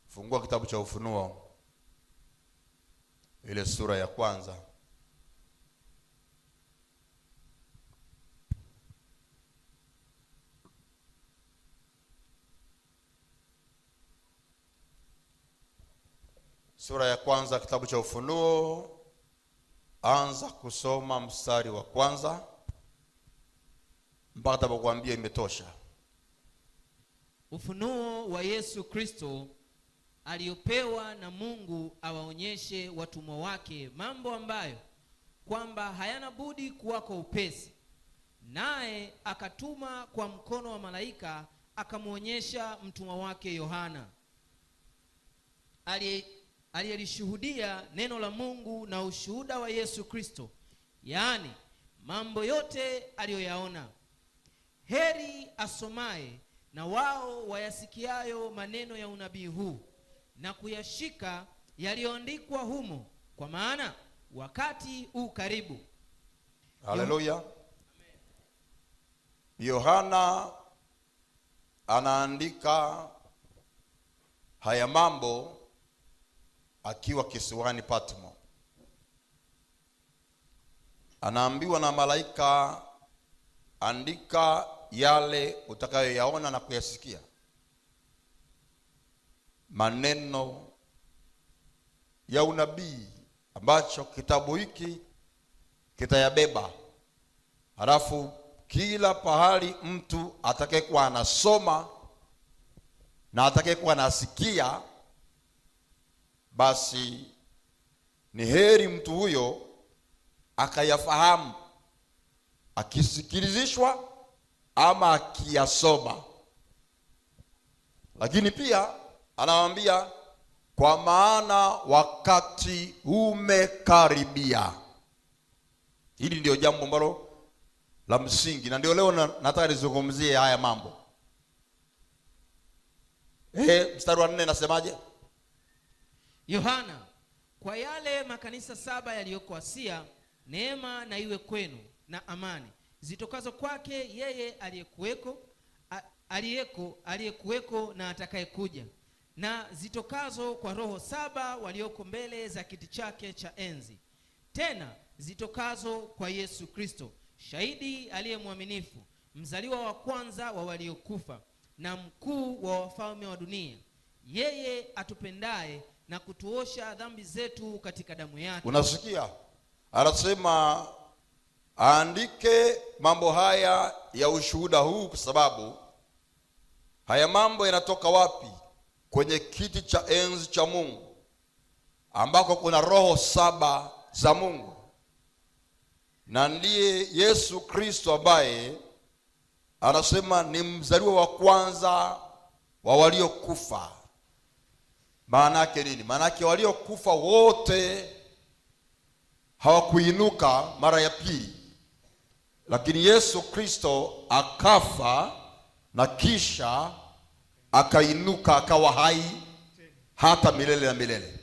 Fungua kitabu cha Ufunuo ile sura ya kwanza. Sura ya kwanza kitabu cha Ufunuo, anza kusoma mstari wa kwanza mpaka tapokuambia imetosha. Ufunuo wa Yesu Kristo aliopewa na Mungu awaonyeshe watumwa wake mambo ambayo kwamba hayana budi kuwako upesi. Naye akatuma kwa mkono wa malaika akamwonyesha mtumwa wake Yohana, aliyelishuhudia neno la Mungu na ushuhuda wa Yesu Kristo, yaani mambo yote aliyoyaona. Heri asomaye na wao wayasikiayo maneno ya unabii huu na kuyashika yaliyoandikwa humo, kwa maana wakati u karibu. Haleluya. Yohana anaandika haya mambo akiwa kisiwani Patmo. Anaambiwa na malaika, andika yale utakayoyaona na kuyasikia, maneno ya unabii ambacho kitabu hiki kitayabeba. Halafu kila pahali mtu atakayekuwa anasoma na atakayekuwa anasikia, basi ni heri mtu huyo akayafahamu akisikilizishwa ama akiyasoma. Lakini pia anawaambia kwa maana wakati umekaribia. Hili ndio jambo ambalo la msingi, na ndio leo nataka nizungumzie haya mambo. Mstari wa 4 nasemaje? Yohana, kwa yale makanisa 7 yaliyoko Asia, neema na iwe kwenu na amani zitokazo kwake yeye aliyekuweko na atakayekuja, na zitokazo kwa roho 7 walioko mbele za kiti chake cha enzi, tena zitokazo kwa Yesu Kristo, shahidi aliye mwaminifu, mzaliwa wa kwanza wa waliokufa, na mkuu wa wafalme wa dunia, yeye atupendaye na kutuosha dhambi zetu katika damu yake. Unasikia? Anasema aandike mambo haya ya ushuhuda huu, kwa sababu haya mambo yanatoka wapi? Kwenye kiti cha enzi cha Mungu, ambako kuna roho 7 za Mungu, na ndiye Yesu Kristo ambaye anasema ni mzaliwa wa kwanza wa waliokufa. Maana yake nini? Maana yake waliokufa wote hawakuinuka mara ya pili, lakini Yesu Kristo akafa na kisha akainuka akawa hai hata milele na milele.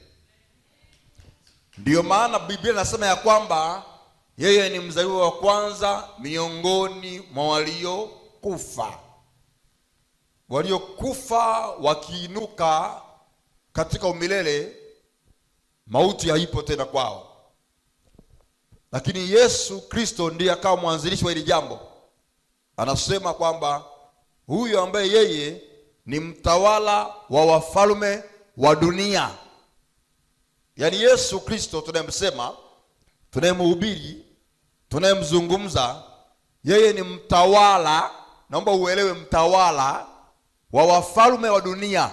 Ndiyo maana Biblia inasema ya kwamba yeye ni mzaliwa wa kwanza miongoni mwa waliokufa. Waliokufa wakiinuka katika umilele, mauti haipo tena kwao. Lakini Yesu Kristo ndiye akawa mwanzilishi wa hili jambo. Anasema kwamba huyo ambaye yeye ni mtawala wa wafalme wa dunia, yaani Yesu Kristo tunayemsema, tunayemhubiri, tunayemzungumza, yeye ni mtawala. Naomba uelewe, mtawala wa wafalme wa dunia.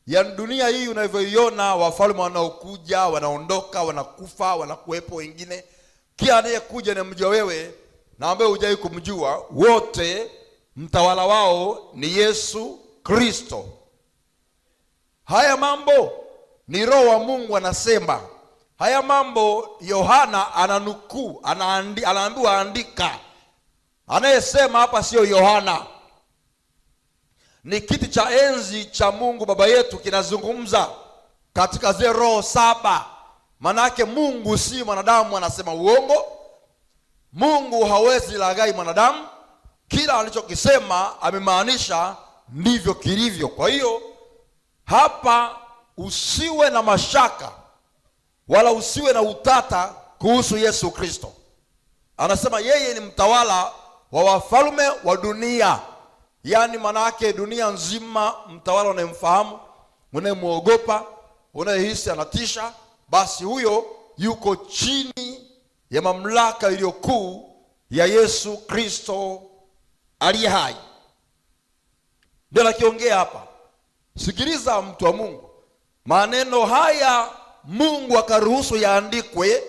Yaani dunia hii unavyoiona, wafalme wanaokuja, wanaondoka, wanakufa, wanakuwepo wengine, kila anayekuja ni mjua wewe na ambaye hujai kumjua, wote mtawala wao ni Yesu Kristo. Haya mambo ni Roho wa Mungu anasema. Haya mambo Yohana ananukuu, anaambiwa andika. Anayesema hapa sio Yohana, ni kiti cha enzi cha Mungu Baba yetu kinazungumza katika zile roho 7. Manake Mungu si mwanadamu anasema uongo. Mungu hawezi laghai mwanadamu. Kila alichokisema amemaanisha ndivyo kilivyo. Kwa hiyo hapa usiwe na mashaka wala usiwe na utata kuhusu Yesu Kristo. Anasema yeye ni mtawala wa wafalme wa dunia, yaani maana yake dunia nzima. Mtawala unayemfahamu, unayemwogopa, unayehisi anatisha, basi huyo yuko chini ya mamlaka iliyokuu ya Yesu Kristo aliye hai. Ndio nakiongea hapa. Sikiliza mtu wa Mungu, maneno haya Mungu akaruhusu yaandikwe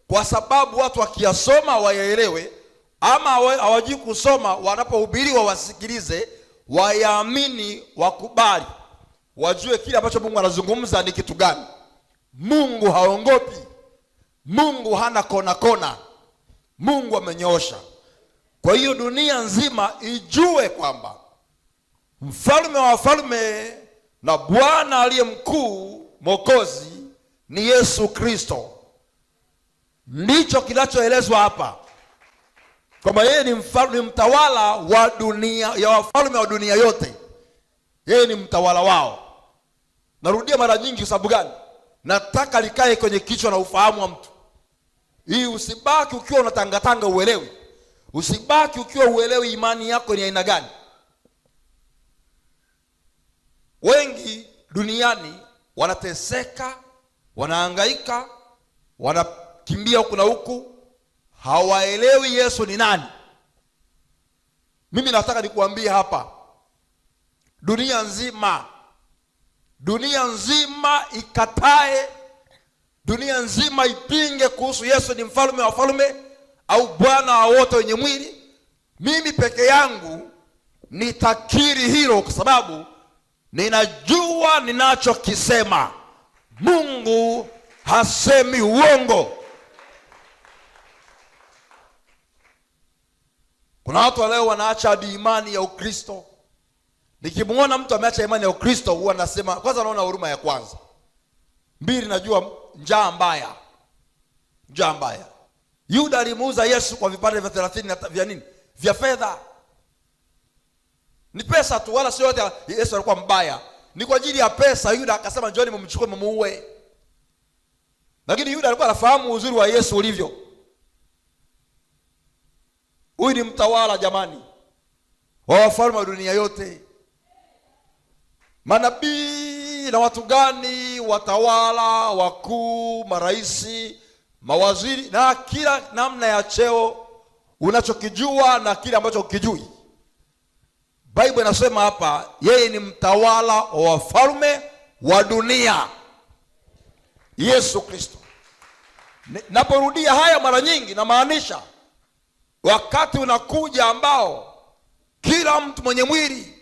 kwa sababu watu wakiyasoma wayaelewe, ama hawajui kusoma, wanapohubiriwa wasikilize, wayaamini, wakubali, wajue kile ambacho Mungu anazungumza ni kitu gani. Mungu haongopi, Mungu hana kona kona, Mungu amenyoosha. Kwa hiyo dunia nzima ijue kwamba mfalme wa wafalme na Bwana aliye mkuu, Mwokozi ni Yesu Kristo. Ndicho kinachoelezwa hapa, kwamba yeye ni mfalme, mtawala wa dunia, ya wafalme wa dunia yote. Yeye ni mtawala wao. Narudia mara nyingi, sababu gani? Nataka likae kwenye kichwa na ufahamu wa mtu, hii usibaki ukiwa unatangatanga uelewi, usibaki ukiwa uelewi imani yako ni aina gani. Wengi duniani wanateseka, wanahangaika, wanakimbia huku na huku, hawaelewi Yesu ni nani. Mimi nataka nikuambie hapa, dunia nzima ikatae, dunia nzima ipinge kuhusu Yesu ni mfalme wa wafalme au Bwana wa wote wenye mwili. Mimi peke yangu nitakiri hilo, kwa sababu ninajua ninachokisema. Mungu hasemi uongo. Kuna watu leo wanaacha hadi imani ya Ukristo. Nikimwona mtu ameacha imani ya Ukristo, huwa nasema, kwanza naona huruma ya kwanza, mbili najua njaa mbaya. Yuda alimuuza Yesu kwa vipande vya 30 vya nini? Vya fedha. Ni pesa tu, wala sio yote Yesu alikuwa mbaya. Ni kwa ajili ya pesa Yuda akasema njoni mumchukue mumuue. Lakini Yuda alikuwa anafahamu uzuri wa Yesu ulivyo. Huyu ni mtawala jamani, wa wafalme wa dunia yote. Manabii na watu gani, watawala wakuu, maraisi, mawaziri na kila namna ya cheo unachokijua na kile ambacho ukijui. Biblia inasema hapa yeye ni mtawala wa wafalme wa dunia, Yesu Kristo. Naporudia haya mara nyingi, na maanisha wakati unakuja ambao kila mtu mwenye mwili,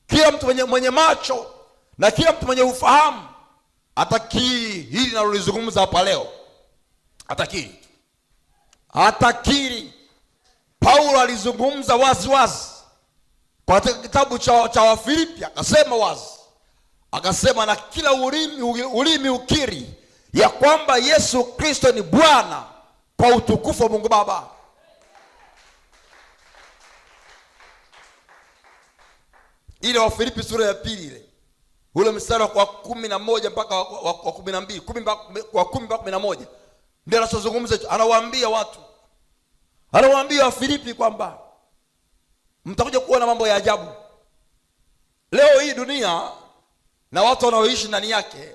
kila mtu mwenye macho na kila mtu mwenye ufahamu atakiri hili nalolizungumza hapa leo. Atakiri. Paulo alizungumza wazi wazi kwa kitabu cha Wafilipi, akasema wazi, akasema na kila ulimi ukiri ya kwamba Yesu Kristo ni Bwana, kwa utukufu wa Mungu Baba. Ile Wafilipi sura ya 2 ile, ule mstari wa 11 mpaka wa 12, 10 mpaka 11, ndio anazungumza. Anawaambia watu, anawaambia Wafilipi kwamba mtakuja kuona mambo ya ajabu. Leo hii dunia na watu wanaoishi ndani yake,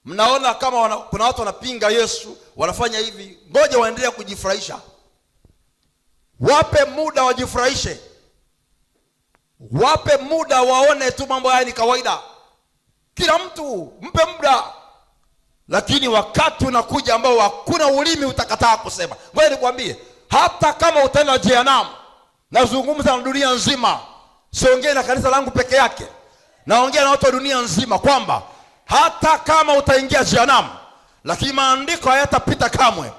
mnaona kama kuna watu wanapinga Yesu, wanafanya hivi. Ngoja waendelee kujifurahisha, wape muda wajifurahishe, wape muda waone tu mambo haya ni kawaida. Kila mtu mpe muda, lakini wakati unakuja ambao hakuna ulimi utakataa kusema. Ngoja nikwambie, hata kama utaenda jehanamu, nazungumza na dunia nzima, siongee na kanisa langu peke yake, naongea na watu wa dunia nzima, kwamba hata kama utaingia jehanamu, lakini maandiko hayatapita kamwe.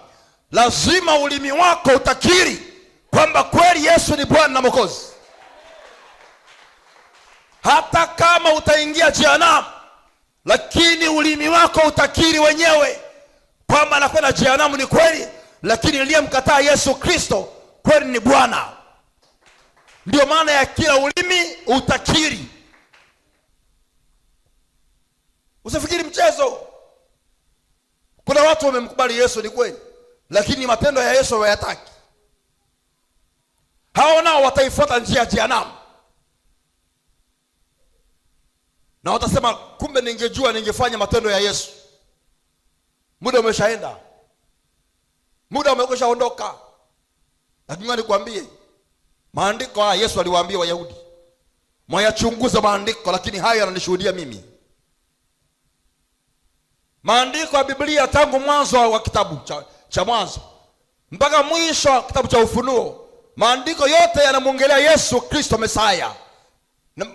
Lazima ulimi wako utakiri kwamba kweli Yesu ni Bwana na Mwokozi. Hata kama utaingia jehanamu, lakini ulimi wako utakiri wenyewe kwamba nakwenda jehanamu ni kweli, lakini niliyemkataa Yesu Kristo kweli ni Bwana. Ndio maana ya kila ulimi utakiri. watu wamemkubali Yesu ni kweli, lakini matendo ya Yesu hawayataki. Hao nao wataifuata njia ya jehanamu. Na watasema kumbe ningejua ningefanya matendo ya Yesu. Muda umeshaenda. Muda umekwishaondoka. Lakini nikwambie, maandiko haya Yesu aliwaambia Wayahudi, mwayachunguza maandiko, lakini haya yananishuhudia mimi. Maandiko ya Biblia tangu mwanzo wa kitabu cha Mwanzo mpaka mwisho wa kitabu cha Ufunuo, maandiko yote yanamwongelea Yesu Kristo Mesaya.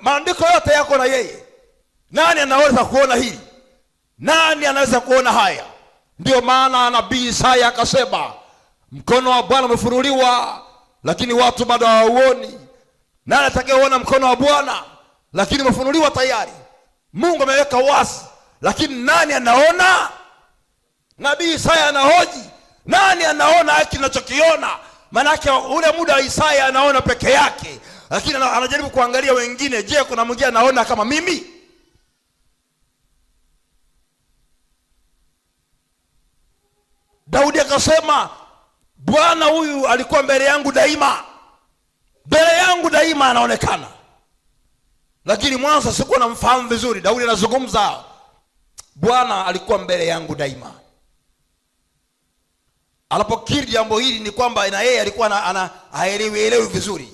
Maandiko yote yako na yeye. Nani anaweza kuona hili? Nani anaweza kuona haya? Ndio maana nabii Isaya akasema, mkono wa Bwana umefunuliwa, lakini watu bado hawauoni. Nani atakayeona mkono wa Bwana? Lakini umefunuliwa tayari. Mungu ameweka wazi, lakini nani anaona? Nabii Isaya anahoji, nani anaona hiki ninachokiona? Manake ule muda Isaya anaona peke yake, lakini anajaribu kuangalia wengine. Je, kuna mwingine anaona kama mimi? Daudi akasema, Bwana huyu alikuwa mbele yangu daima. Mbele yangu daima anaonekana. Lakini mwanzo sikuwa namfahamu vizuri. Daudi anazungumza, Bwana alikuwa mbele yangu daima. Alipokiri jambo hili ni kwamba na yeye alikuwa haelewi vizuri.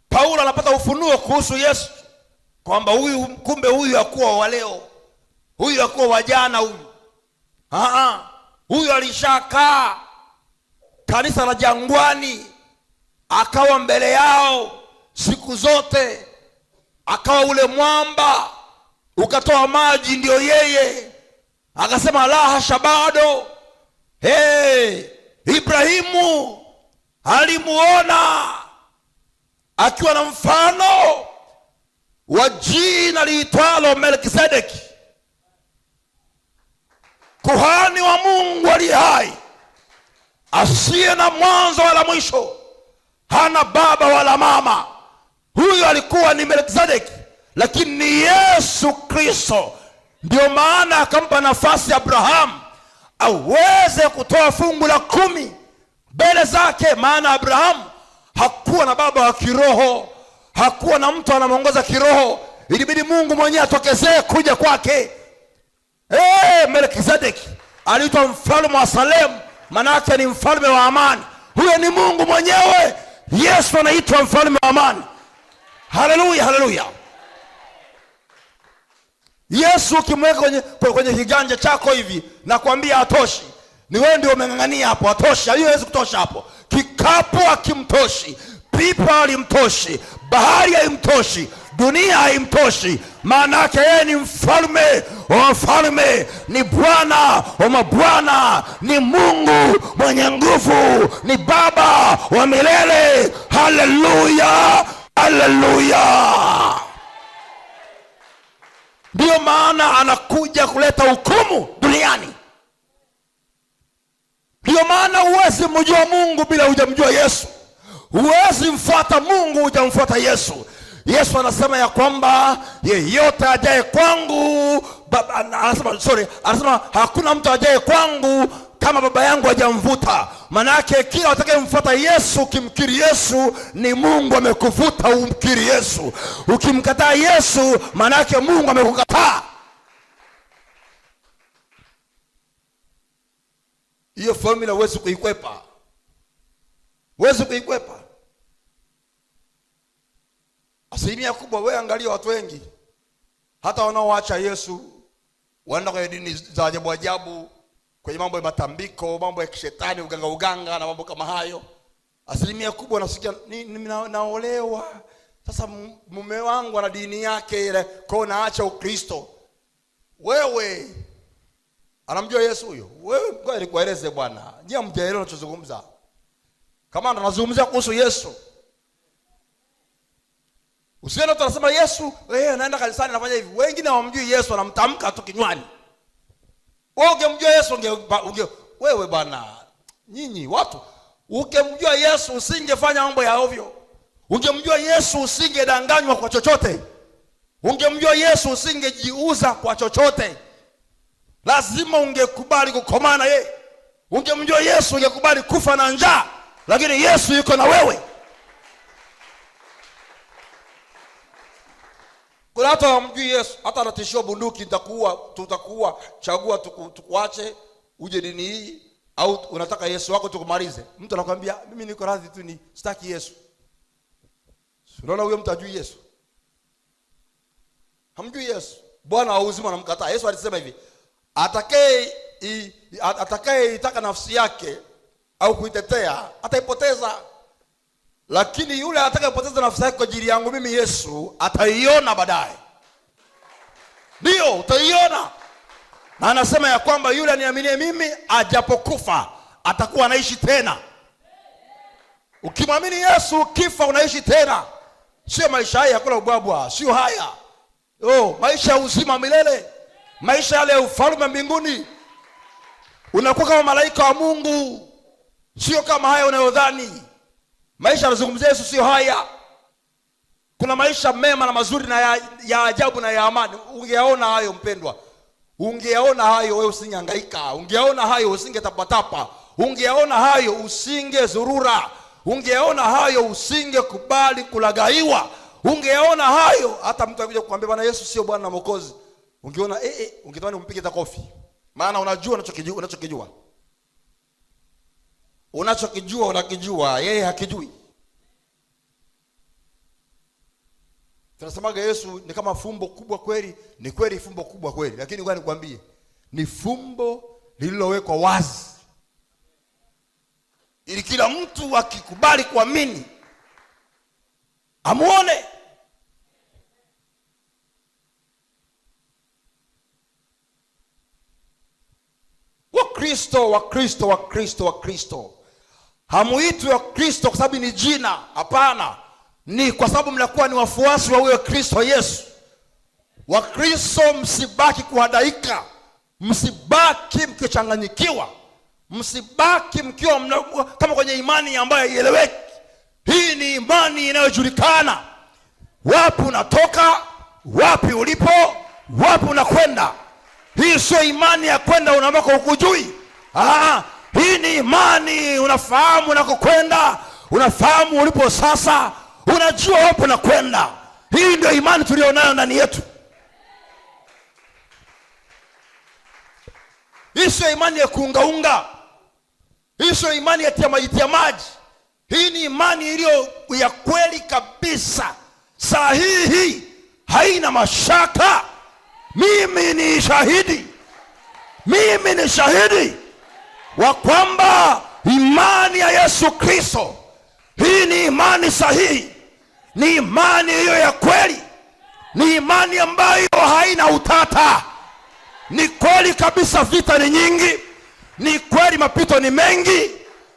Paulo anapata ufunuo kuhusu Yesu, kwamba kumbe huyu hakuwa wa leo, huyu hakuwa wa jana, huyu alishakaa kanisa la jangwani, akawa mbele yao siku zote, akawa ule mwamba ukatoa maji, ndio yeye. Akasema la hasha, bado. Ibrahimu alimuona akiwa na mfano wa jina liitwalo Melkizedeki, kuhani wa Mungu aliye hai, asiye na mwanzo wala mwisho, hana baba wala mama. Huyu alikuwa ni Melkizedeki, lakini ni Yesu Kristo. Ndio maana akampa nafasi Abrahamu aweze kutoa fungu la 10 mbele zake, maana Abrahamu hakuwa na baba wa kiroho, hakuwa na mtu anamuongoza kiroho. Ilibidi Mungu mwenyewe atokezee kuja kwake. Melkizedeki aliitwa mfalme wa Salemu, manake ni mfalme wa amani. Huyo ni Mungu mwenyewe. Yesu anaitwa mfalme wa amani. Haleluya, haleluya. Yesu ukimweka kwenye kiganja chako hivi, nakwambia hatoshi. Ni wewe ndio umeng'ang'ania hapo, hatoshi. Haiwezi kutosha hapo. Kikapu hakimtoshi, pipa halimtoshi, bahari haimtoshi, dunia haimtoshi. Maana yake yeye ni mfalme wa wafalme, ni Bwana wa mabwana, ni Mungu mwenye nguvu, ni Baba wa milele. Haleluya, haleluya. Ndio maana anakuja kuleta hukumu duniani. Ndio maana huwezi mjua Mungu bila hujamjua Yesu. Huwezi mfuata Mungu hujamfuata Yesu. Yesu anasema ya kwamba yeyote ajaye kwangu, anasema hakuna mtu ajaye kwangu kama Baba yangu hajamvuta. Maana yake kila atakayemfuata Yesu, ukimkiri Yesu, ni Mungu amekuvuta umkiri Yesu. Ukimkataa Yesu, maana yake Mungu amekukataa. Hiyo formula huwezi kuikwepa. Huwezi kuikwepa. Asilimia kubwa, wewe angalia watu wengi, hata wanaoacha Yesu, wanaenda kwenye dini za ajabu ajabu, kwenye mambo ya matambiko, mambo ya kishetani, uganga na mambo kama hayo. Asilimia kubwa nasikia naolewa, sasa mume wangu ana dini yake ile, kwa naacha Ukristo. Wewe anamjua Yesu huyo? Wewe ngoja nikueleze bwana. Nyie mjaelewa ninachozungumza. Kama anazungumzia kuhusu Yesu, usiende tunasema Yesu, naenda kanisani nafanya hivi. Wengine hawamjui Yesu, anamtamka tu kinywani. Wewe ungemjua Yesu wewe bwana, nyinyi watu, ungemjua Yesu usingefanya mambo ya ovyo. Ungemjua Yesu usingedanganywa kwa chochote. Ungemjua Yesu usingejiuza kwa chochote. Lazima ungekubali kukomana yeye. Ungemjua Yesu ungekubali kufa na njaa, lakini Yesu yuko na wewe. Kuna hata wamjui Yesu, hata anatishia bunduki, tutakuwa, chagua tukuache uje dini hii au unataka Yesu wako tukumalize. Mtu anakuambia mimi niko radhi tu, ni sitaki Yesu. Unaona huyo mtu ajui Yesu? Hamjui Yesu. Bwana wa uzima anamkataa. Yesu alisema hivi, atakaye itaka nafsi yake au kuitetea ataipoteza, lakini yule atakayepoteza nafsi yake kwa ajili yangu mimi Yesu ataiona baadaye. Ndio, utaiona. Na anasema ya kwamba yule aniaminie mimi ajapokufa atakuwa anaishi tena. Ukimwamini Yesu ukifa unaishi tena. Sio maisha haya hakuna ubwabwa, sio haya. Maisha ya uzima milele. Maisha yale ya ufalme mbinguni. Unakuwa kama malaika wa Mungu. Sio kama haya unayodhani. Maisha yanazungumzia Yesu sio haya. Kuna maisha mema na mazuri na ya ajabu na ya amani. Ungeyaona hayo mpendwa. Ungeyaona hayo wewe usingehangaika. Ungeyaona hayo usingetapatapa. Ungeyaona hayo usingezurura. Ungeyaona hayo usingekubali kulagaiwa. Ungeyaona hayo hata mtu akija kukuambia Bwana Yesu sio Bwana na Mwokozi, ungeona ungetamani umpige takofi. Maana unajua unachokijua. Unakijua, yeye hakijui. Tunasemaga Yesu ni kama fumbo kubwa kweli, ni kweli fumbo kubwa kweli, lakini ngoja nikwambie, ni fumbo lililowekwa wazi ili kila mtu akikubali kuamini amuone. Wakristo hamuitwi wa Kristo kwa sababu ni jina. Hapana, ni kwa sababu mnakuwa ni wafuasi wa huyo Kristo Yesu. Wakristo msibaki kuhadaika, msibaki mkichanganyikiwa, msibaki mkiwa kama kwenye imani ambayo haieleweki. Hii ni imani inayojulikana. Wapi unatoka, wapi ulipo, wapi unakwenda. Hii sio imani ya kwenda unambako hukujui. Hii ni imani unafahamu unakokwenda, unafahamu ulipo sasa, unajua wapi unakwenda. Hii ndio imani tulionayo ndani yetu. Hii sio imani ya kuungaunga. Hii sio imani ya tiamaji. Hii ni imani iliyo ya kweli kabisa, sahihi, haina mashaka. Mimi ni shahidi wa kwamba imani ya Yesu Kristo, hii ni imani sahihi, ni imani iliyo ya kweli, ni imani ambayo haina utata. Ni kweli kabisa vita ni nyingi, ni kweli mapito ni mengi,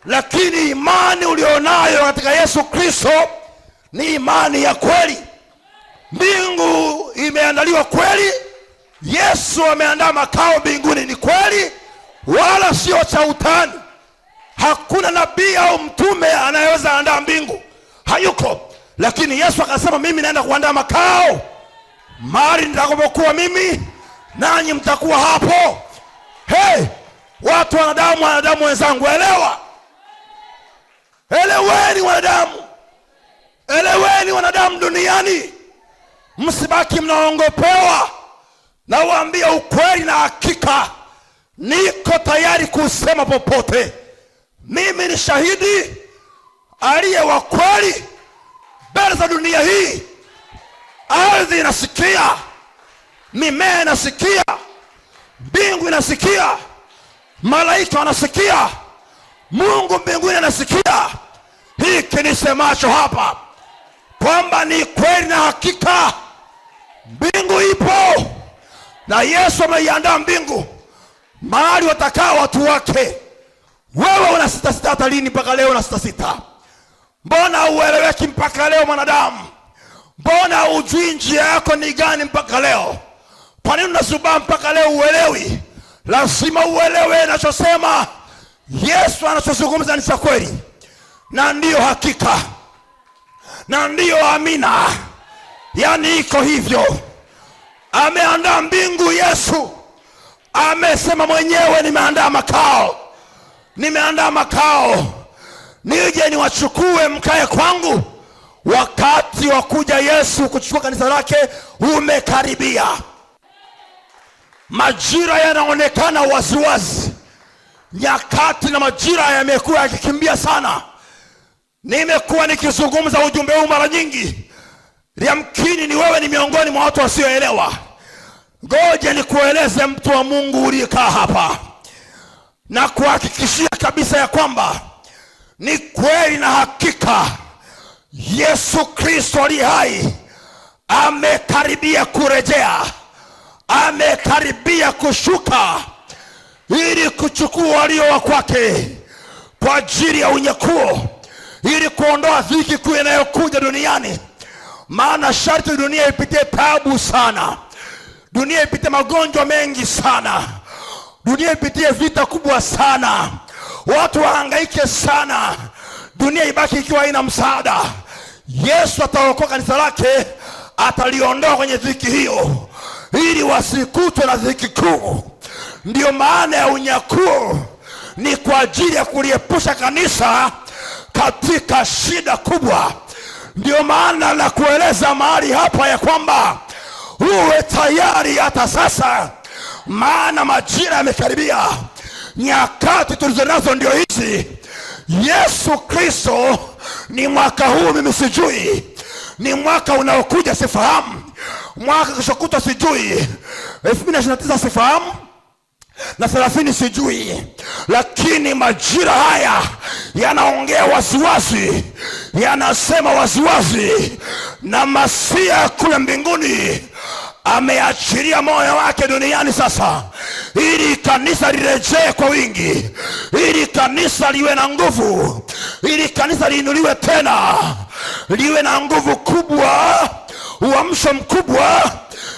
lakini imani ulionayo katika Yesu Kristo ni imani ya kweli. Mbingu imeandaliwa kweli. Yesu ameandaa makao mbinguni, ni kweli, wala sio cha utani. Hakuna nabii au mtume anayeweza andaa mbingu, hayuko. Lakini Yesu akasema mimi naenda kuandaa makao, mahali nitakapokuwa mimi nanyi mtakuwa hapo. Wanadamu wenzangu, eleweni wanadamu duniani, msibaki mnaongopewa. Na waambia ukweli na hakika, niko tayari kusema popote. Mimi ni shahidi aliye wa kweli mbele za dunia hii. Ardhi inasikia, mimea inasikia, mbingu inasikia, malaika wanasikia, Mungu mbinguni anasikia hiki nisemacho hapa, kwamba ni kweli na hakika. Mbingu ipo na Yesu ameiandaa mbingu, mahali watakaa watu wake. Wewe una sita hata lini mpaka leo una sita? Mbona ueleweki mpaka leo mwanadamu? Mbona ujui njia yako ni gani mpaka leo? Kwa nini unasubaa mpaka leo uelewi? Lazima uelewe ninachosema. Yesu anachozungumza ni cha kweli, na ndiyo hakika, na ndiyo amina. Yani iko hivyo. Ameandaa mbingu. Yesu amesema mwenyewe, nimeandaa makao, nije niwachukue mkae kwangu. Wakati wa kuja Yesu kuchukua kanisa lake umekaribia. Majira yanaonekana waziwazi, nyakati na majira yamekuwa yakikimbia sana. Nimekuwa nikizungumza ujumbe huu mara nyingi. Yamkini ni wewe ni miongoni mwa watu wasioelewa. Ngoja nikueleze, mtu wa Mungu uliyekaa hapa, na kuhakikishia kabisa ya kwamba ni kweli na hakika Yesu Kristo aliye hai amekaribia kurejea, amekaribia kushuka ili kuchukua walio wa kwake kwa ajili ya unyakuo, ili kuondoa dhiki kuu inayokuja duniani. Maana sharti dunia ipitie taabu sana, dunia ipitie magonjwa mengi sana, dunia ipitie vita kubwa sana, watu wahangaike sana, dunia ibaki ikiwa haina msaada. Yesu ataokoa kanisa lake, ataliondoa kwenye dhiki hiyo ili wasikutwe na dhiki kuu. Ndiyo maana ya unyakuo, ni kwa ajili ya kuliepusha kanisa katika shida kubwa. Ndiyo maana na kueleza mahali hapa ya kwamba uwe tayari hata sasa, maana majira yamekaribia. Nyakati tulizonazo ndio hizi. Yesu Kristo, ni mwaka huu mimi sijui, ni mwaka unaokuja sifahamu, mwaka kesho sijui, 2029 sifahamu, na 30 sijui, lakini majira haya yanaongea waziwazi, yanasema waziwazi, na Masia kule mbinguni ameachilia moyo wake duniani sasa, ili kanisa lirejee kwa wingi, ili kanisa liwe na nguvu, ili kanisa liinuliwe tena, liwe na nguvu kubwa, uamsho mkubwa,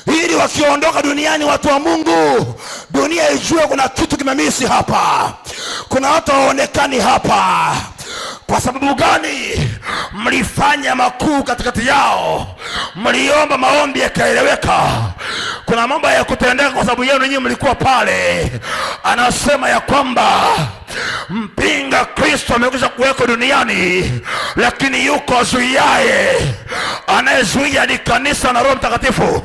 ili wakiondoka duniani watu wa Mungu, dunia ijue kuna kitu kimemisi hapa, kuna watu hawaonekani hapa. Kwa sababu gani? Mlifanya makuu katikati yao, mliomba maombi yakaeleweka. Kuna mambo ya kutendeka kwa sababu yenu, nyinyi mlikuwa pale. Anasema ya kwamba mpinga Kristo amekwisha kuwekwa duniani, lakini yuko azuiaye. Anayezuia ni kanisa na Roho Mtakatifu.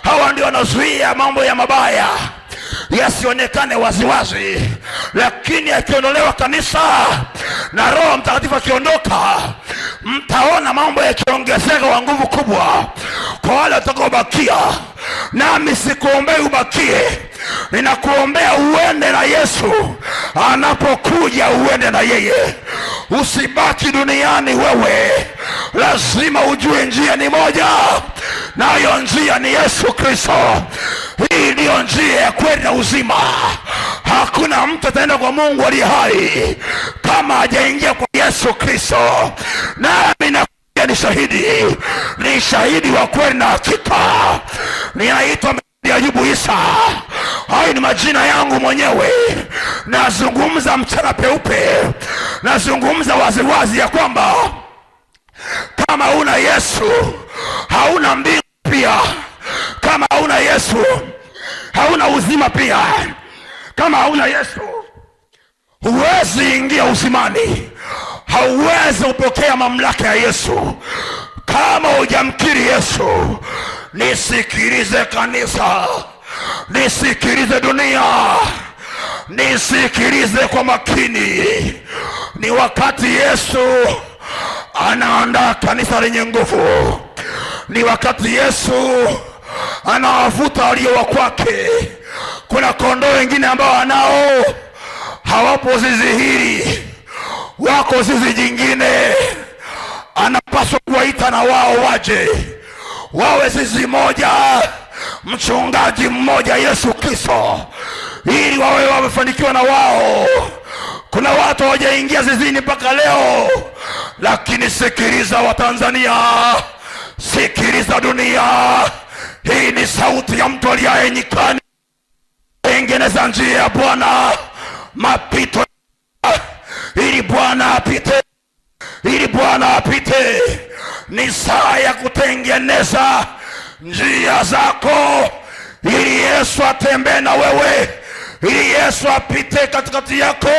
Hawa ndio wanazuia mambo ya mabaya yasionekane waziwazi, lakini akiondolewa kanisa na Roho Mtakatifu akiondoka, mtaona mambo yakiongezeka kwa nguvu kubwa kwa wale watakaobakia. Nami sikuombei ubakie, ninakuombea uende na Yesu. Anapokuja uende na yeye, usibaki duniani wewe. Lazima ujue njia ni moja, nayo njia ni Yesu Kristo. Hii ndiyo njia ya kweli na uzima. Hakuna mtu ataenda kwa Mungu aliye hai kama hajaingia kwa Yesu Kristo. Nami nakuja ni shahidi wa kweli na hakika. Ninaitwa Ayubu Isa. Hayo ni majina yangu mwenyewe. Nazungumza mchana peupe, nazungumza waziwazi ya kwamba kama hauna Yesu hauna mbingu pia. Kama hauna Yesu hauna uzima pia. Kama hauna Yesu huwezi ingia uzimani, hauwezi kupokea mamlaka ya Yesu kama hujamkiri Yesu. Nisikilize kanisa, nisikilize dunia, nisikilize kwa makini. Ni wakati Yesu anaandaa kanisa lenye nguvu. Ni wakati Yesu anawavuta walio wa kwake. Kuna kondoo wengine ambao anao hawapo zizi hili, wako zizi jingine. Anapaswa kuwaita na wao waje wawe zizi moja, mchungaji mmoja Yesu Kristo, ili wawe wamefanikiwa na wao. Kuna watu hawajaingia zizini mpaka leo, lakini sikiliza Watanzania, sikiliza dunia. Hii ni sauti ya mtu aliye nyikani. Tengeneza njia ya Bwana, mapito ili Bwana apite, ili Bwana apite. Ni saa ya kutengeneza njia zako ili Yesu atembee na wewe, ili Yesu apite katikati yako.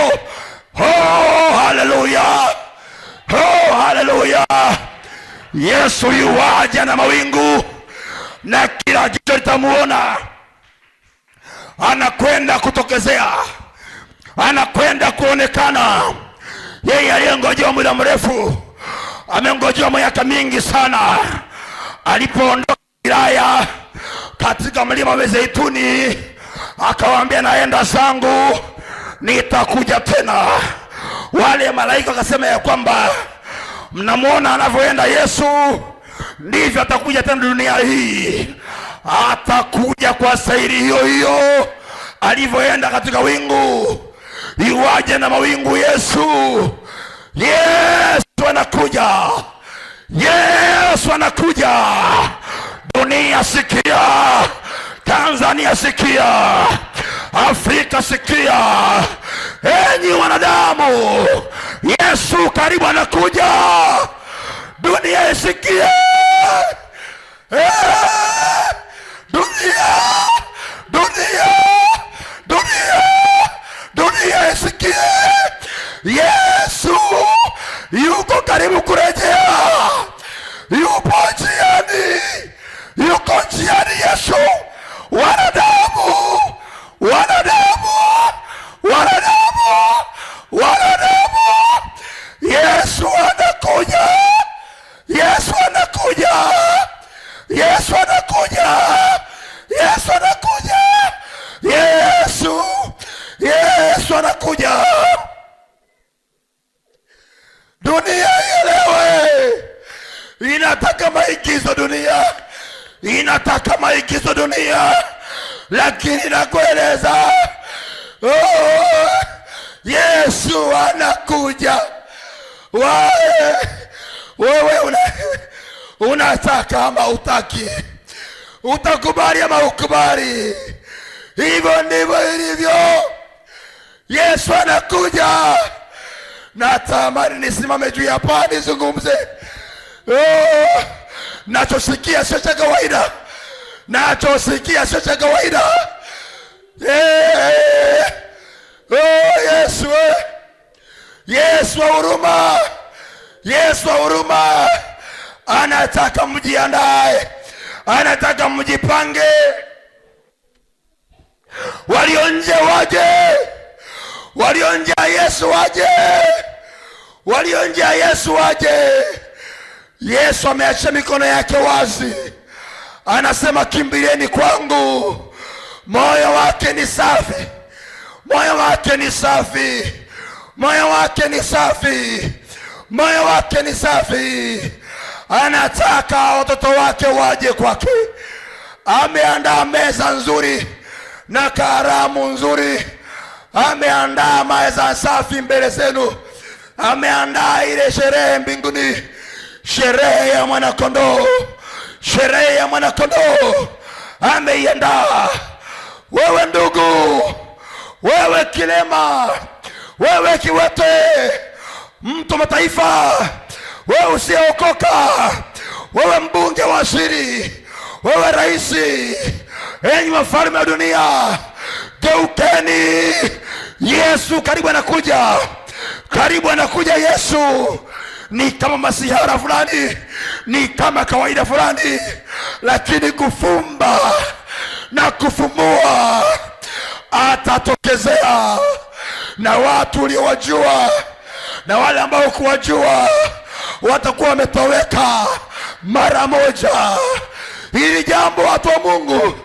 Oh, haleluya! Oh, haleluya! Yesu yuwaja na mawingu, na kila jicho litamuona. Anakwenda kutokezea, anakwenda kuonekana. Yeye aliyengojewa muda mrefu, amengojewa miaka mingi sana. Alipoondoka Galilaya katika mlima wa Zeituni, akawaambia, naenda zangu, nitakuja tena. Wale malaika wakasema ya kwamba, mnamuona anavyoenda Yesu, ndivyo atakuja tena dunia hii. Atakuja kwa staili hiyo hiyo alivyoenda katika wingu. Iwaje na mawingu Yesu. Yesu anakuja, Yesu anakuja. Dunia sikia, Tanzania sikia, Afrika sikia, enyi wanadamu, Yesu karibu anakuja. Dunia isikie, dunia, dunia, dunia, dunia isikie. Yesu yuko karibu kurejea, yupo njiani, yuko njiani Yesu. Wanadamu, wanadamu, wanadamu, wanadamu, Yesu anakuja, Yesu anakuja, Yesu anakuja, Yesu anakuja, Yesu, Yesu anakuja. Dunia ielewe, inataka maigizo dunia, inataka maigizo dunia, lakini nakueleza, oh, Yesu anakuja. Wewe unataka ama utaki, utakubali ama ukubali, hivyo ndivyo ilivyo. Yesu anakuja. Natamani nisimame juu ya paa nizungumze. Oh, nachosikia sio cha kawaida, nachosikia sio cha kawaida. Oh, Yesu, Yesu wa huruma, Yesu wa huruma, anataka mjiandae, anataka mjipange. Walio nje waje, walio nje Yesu waje, walio nje Yesu waje. Yesu ameacha mikono yake wazi, anasema, kimbilieni kwangu. Moyo wake ni safi, moyo wake ni safi, moyo wake ni safi, moyo wake ni safi. Anataka watoto wake waje kwake. Ameandaa meza nzuri na karamu nzuri, ameandaa meza safi mbele zenu, ameandaa ile sherehe mbinguni, sherehe ya mwanakondoo, sherehe ya mwanakondoo ameiandaa. Wewe ndugu, wewe kilema, wewe kiwete, mtu mataifa, wewe usiokoka, wewe mbunge wa siri, wewe raisi, enyi wafalme wa dunia, geukeni. Yesu karibu anakuja, karibu anakuja Yesu. Ni kama masihara fulani, ni kama kawaida fulani, lakini kufumba na kufumbua atatokezea. Na watu uliowajua na wale ambao kuwajua watakuwa wametoweka mara moja. Hili jambo, watu wa Mungu,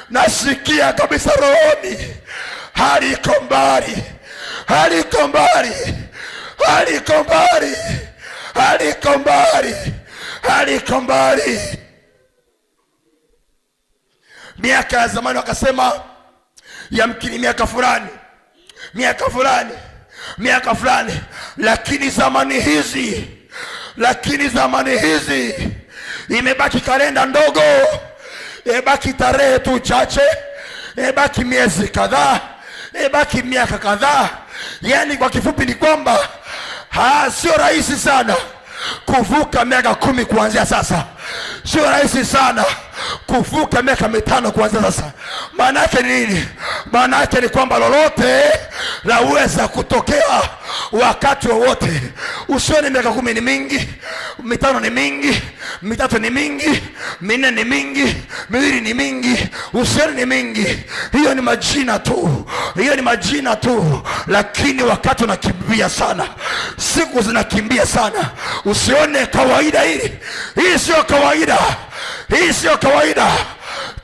nasikia kabisa rohoni, haliko mbali, haliko mbali, haliko mbali, haliko mbali, haliko mbali. Miaka ya zamani wakasema, yamkini miaka fulani, miaka fulani, miaka fulani, lakini zamani hizi, lakini zamani hizi imebaki kalenda ndogo, imebaki tarehe tu chache, imebaki miezi kadhaa, imebaki miaka kadhaa. Yani kwa kifupi ni kwamba sio rahisi sana kuvuka miaka 10 kuanzia sasa. Sio rahisi sana kuvuka miaka 5 kuanzia sasa. Maana yake ni nini? Maana yake ni kwamba lolote laweza kutokea wakati wowote. Usione miaka 10 ni mingi, 5 ni mingi, 3 ni mingi, 4 ni mingi, 2 ni mingi. Usione ni mingi. Hiyo ni majina tu, hiyo ni majina tu. Lakini wakati unakimbia sana, siku zinakimbia sana. Usione kawaida hili. Hii sio kawaida. Hii sio kawaida.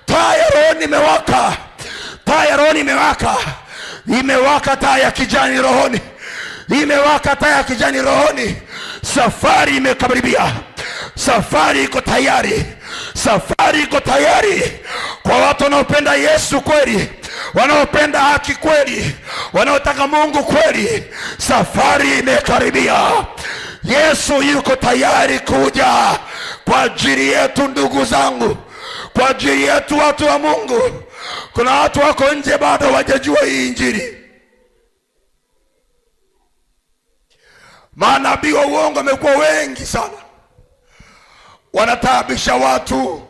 Taa ya rohoni imewaka. Taa ya rohoni imewaka. Imewaka taa ya kijani rohoni. Imewaka taa ya kijani rohoni. Safari imekaribia. Safari iko tayari. Safari iko tayari kwa watu wanaopenda Yesu kweli, wanaopenda haki kweli, wanaotaka Mungu kweli. Safari imekaribia. Yesu yuko tayari kuja kwa ajili yetu, ndugu zangu, kwa ajili yetu watu wa Mungu. Kuna watu wako nje bado hawajajua hii Injili. Manabii wa uongo wamekuwa wengi sana, wanataabisha watu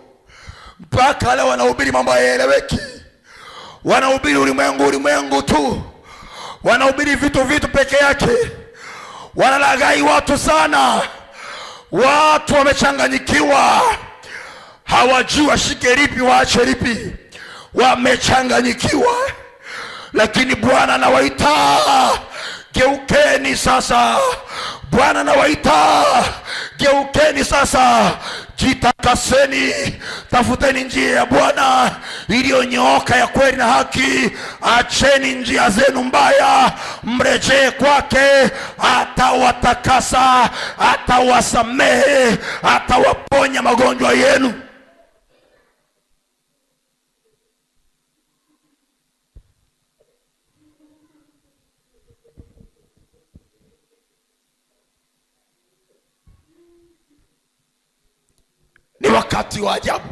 mpaka leo wanahubiri mambo hayaeleweki. Wanahubiri ulimwengu tu, wanahubiri vitu peke yake, wanalaghai watu sana. Watu wamechanganyikiwa, hawajui washike lipi waache lipi, wamechanganyikiwa. Lakini Bwana anawaita, geukeni sasa. Bwana anawaita, geukeni sasa, jitakaseni, tafuteni njia ya Bwana iliyonyooka ya kweli na haki. Acheni njia zenu mbaya, mrejee kwake. Atawatakasa, atawasamehe, atawaponya magonjwa yenu. Ni wakati wa ajabu.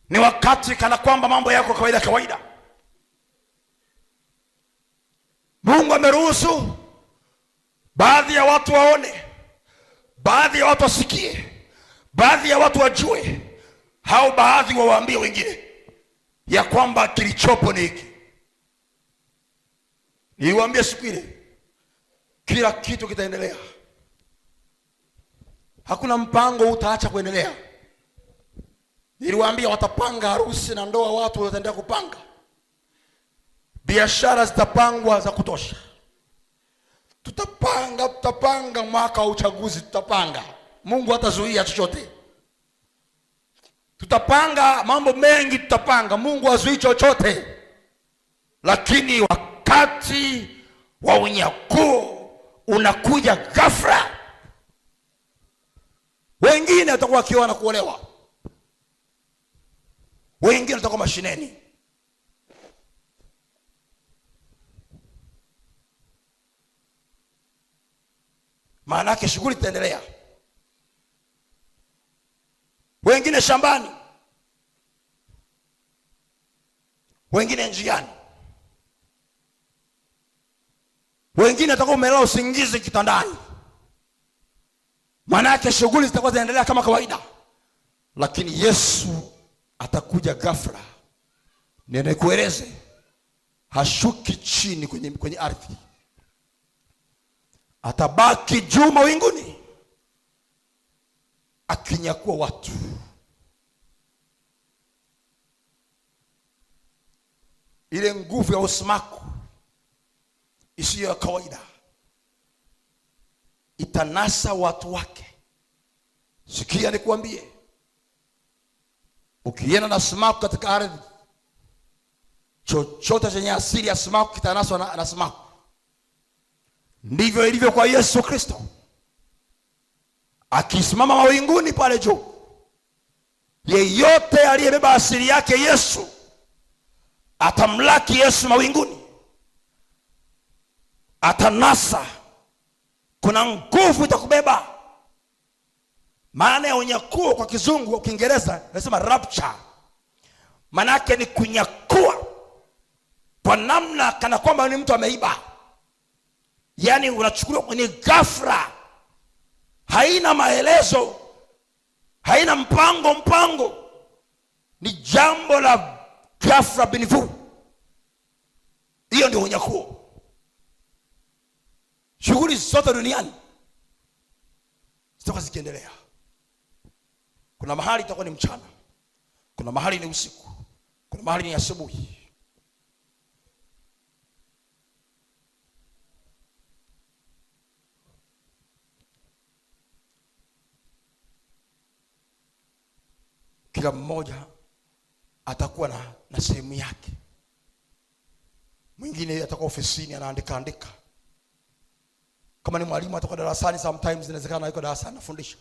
Ni wakati kana kwamba mambo yako kawaida. Mungu ameruhusu baadhi ya watu waone, baadhi ya watu wasikie, baadhi ya watu wajue, hao baadhi wawaambie wengine ya kwamba kilichopo ni hiki. Niwaambie siku ile kila kitu kitaendelea. Hakuna mpango utaacha kuendelea. Niliwaambia watapanga harusi na ndoa, watu wataendelea kupanga. Biashara zitapangwa za kutosha. Tutapanga mwaka wa uchaguzi, tutapanga. Mungu hatazuia chochote. Tutapanga mambo mengi, tutapanga. Mungu hazuii chochote. Lakini wakati wa unyakuo unakuja ghafla. Wengine watakuwa wakioa na kuolewa, wengine watakuwa mashineni. Maana yake shughuli itaendelea. Wengine shambani, wengine njiani, wengine watakuwa wamelala usingizi kitandani. Maana yake shughuli zitakuwa zinaendelea kama kawaida. Lakini Yesu atakuja ghafla. Nikueleze, hashuki chini kwenye ardhi. Atabaki juu mawinguni akinyakua watu. Ile nguvu ya usimaku isiyo ya kawaida itanasa watu wake. Sikia nikuambie, ukienda na sumaku katika ardhi, chochote chenye asili ya sumaku kitanaswa na sumaku. Ndivyo ilivyo kwa Yesu Kristo. Akisimama mawinguni pale juu, yeyote aliyebeba asili yake Yesu atamlaki Yesu mawinguni, atanasa. Kuna nguvu itakubeba. Maana ya unyakuo kwa kizungu, kwa Kiingereza nasema rapture. Maana yake ni kunyakua kwa namna kana kwamba ni mtu ameiba. Yaani unachukuliwa kwenye ghafla, haina maelezo, haina mpango. ni jambo la ghafla binifu. Hiyo ndio unyakuo. Shughuli zote duniani zitakuwa zikiendelea. Kuna mahali itakuwa ni mchana, kuna mahali ni usiku, kuna mahali ni asubuhi. Kila mmoja atakuwa na sehemu yake. Mwingine atakuwa ofisini anaandika. Kama ni mwalimu atakuwa darasani, sometimes inawezekana yuko darasani anafundisha.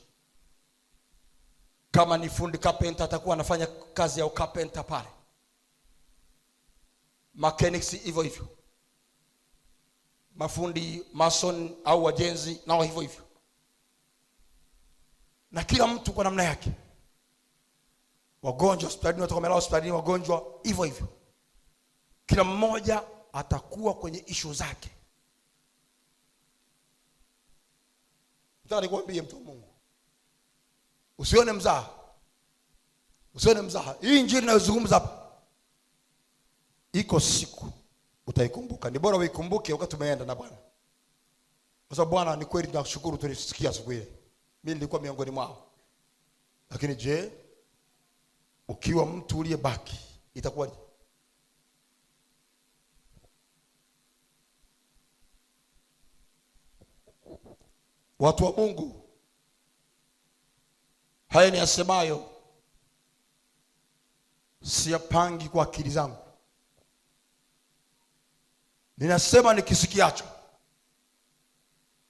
Kama ni fundi carpenter atakuwa anafanya kazi ya carpenter pale. Mechanics hivyo hivyo. Mafundi mason au wajenzi nao hivyo hivyo. Na kila mtu kwa namna yake. Wagonjwa hospitalini, watu wamelala hospitalini wagonjwa hivyo hivyo. Kila mmoja atakuwa kwenye issue zake. Nataka nikwambie mtu wa Mungu, usione mzaha. Usione mzaha. Hii injili ninayozungumza hapa, iko siku utaikumbuka. Ni bora uikumbuke wakati umeenda na Bwana. Kwa sababu Bwana, ni kweli tunashukuru tulisikia siku ile. Mimi nilikuwa miongoni mwao. Lakini je, ukiwa mtu uliyebaki itakuwaje? Watu wa Mungu, haya ni yasemayo siyapangi kwa akili zangu. Ninasema nikisikiacho.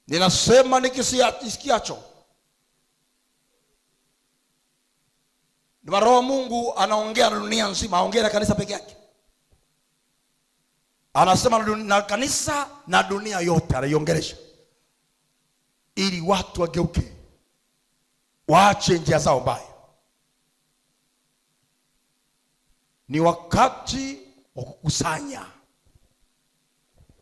Ninasema nikisikiacho. Ni Roho Mungu anaongea na dunia nzima, aongea na kanisa peke yake. Anasema na kanisa na dunia yote anaiongelesha. Ili watu wageuke, waache njia zao mbaya. Ni wakati wa kukusanya,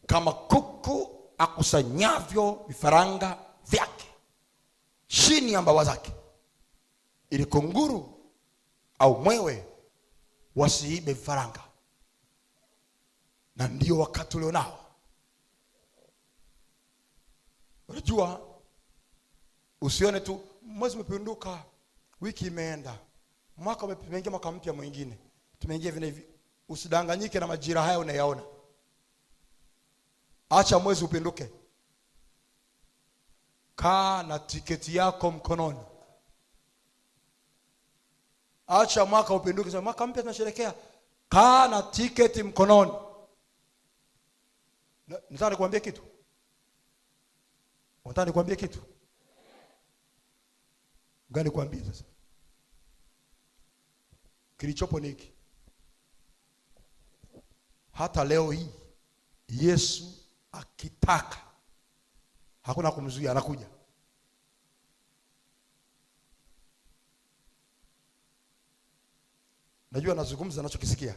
kama kuku akusanyavyo vifaranga vyake chini ya mbawa zake, ili kunguru au mwewe wasiibe vifaranga. Na ndio wakati ulionao. Unajua, usione tu mwezi umepinduka, wiki imeenda, mwaka umeingia, mwaka mpya mwingine tumeingia hivi. Usidanganyike na majira haya unayaona. Acha mwezi upinduke. Kaa na tiketi yako mkononi. Acha mwaka upinduke, sema mwaka mpya tunasherehekea. Kaa na tiketi mkononi. Nataka nikwambie kitu. Nataka nikwambie kitu. Ngani kuambia sasa. Kilichopo ni hiki. Hata leo hii Yesu akitaka, hakuna kumzuia, anakuja. Najua nazungumza ninachokisikia.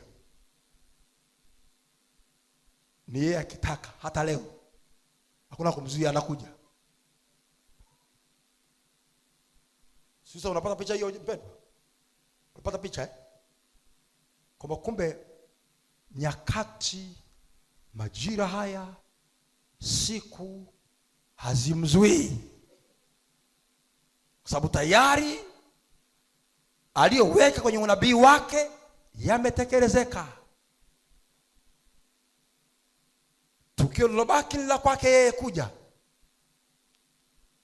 Ni yeye akitaka, hata leo hakuna kumzuia, anakuja. Sasa unapata picha hiyo mpendwa? Unapata picha Kwamba kumbe nyakati, majira haya, siku hazimzuii. Kwa sababu tayari aliyoweka kwenye unabii wake yametekelezeka. Tukio lilobaki la kwake yeye kuja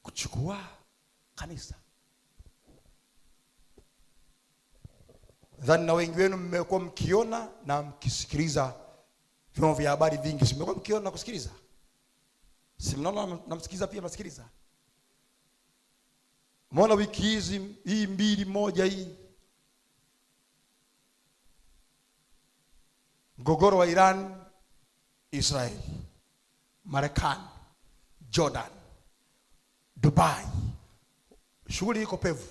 kuchukua kanisa. Nadhani na wengi wenu mmekuwa mkiona na mkisikiliza vyombo vya habari vingi. Mmekuwa mkiona na kusikiliza. Si mnaona na msikiliza pia mnasikiliza. Mbona wiki hizi hii mbili moja hii, mgogoro wa Iran, Israel, Marekani, Jordan, Dubai, shughuli iko pevu.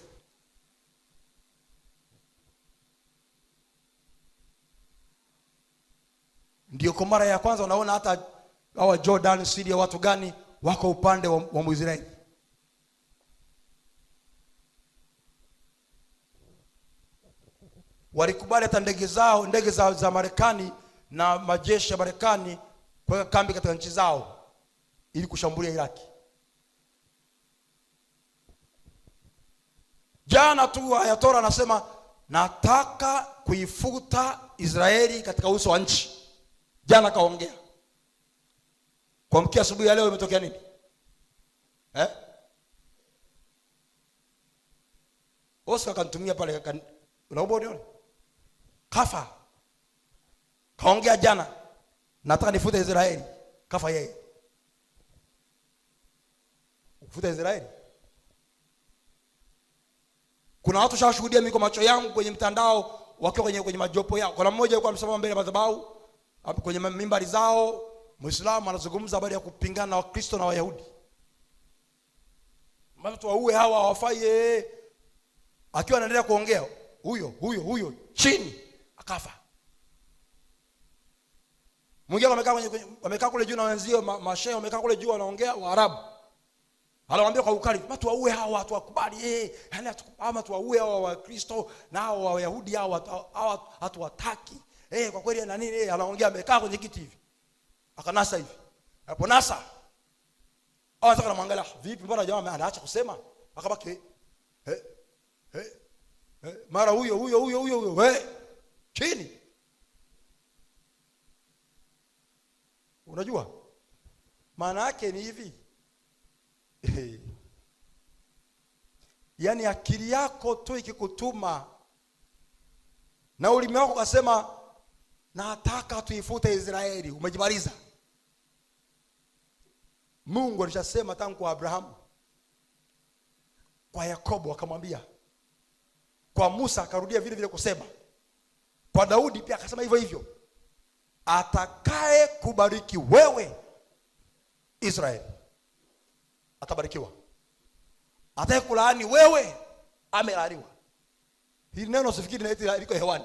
Ndio kwa mara ya kwanza unaona hata hawa Jordan, Syria, watu gani wako upande wa Muisraeli. walikubali hata ndege za Marekani na majeshi ya Marekani kuweka kambi katika nchi zao ili kushambulia Iraki. Jana tu Ayatollah anasema nataka kuifuta Israeli katika uso wa nchi. Jana kaongea. Kwa mkia asubuhi ya leo imetokea nini? Oscar kantumia pale unaomba nione. Kafa. Kaongea jana. Nataka nifute Israeli. Kafa yeye. Kufuta Israeli. Kuna watu shawashuhudia mimi kwa macho yangu kwenye mtandao wakiwa kwenye majopo yao. Kuna mmoja alikuwa amesimama mbele ya madhabahu kwenye mimbari zao, Muislamu anazungumza habari ya kupingana na Wakristo na Wayahudi. Watu waue hawa hawafai. Akiwa anaendelea kuongea, huyo chini akafa. Mwingine wamekaa kule juu na wenzio mashehe wamekaa kule juu wanaongea Waarabu. Anawaambia kwa ukali, watu waue hawa, watu wakubali yani watu waue hawa Wakristo na hawa Wayahudi hawa hatuwataki. Kwa kweli na nini anaongea amekaa kwenye kiti hivi. Akanasa hivi. Aliponasa anataka kumwangalia, vipi mbona jamaa anaacha kusema? Akabaki mara huyo chini. Unajua maana yake ni hivi. Yaani akili yako tu ikikutuma na ulimi wako ukasema nataka tuifute Israeli, umejimaliza. Mungu alishasema tangu kwa Abrahamu, kwa Yakobo akamwambia, kwa Musa akarudia vile vile kusema, kwa Daudi pia akasema hivyo hivyo, atakaye kubariki wewe Israeli atabarikiwa, atakaye kulaani wewe amelaaniwa. Hili neno usifikiri na liko hewani.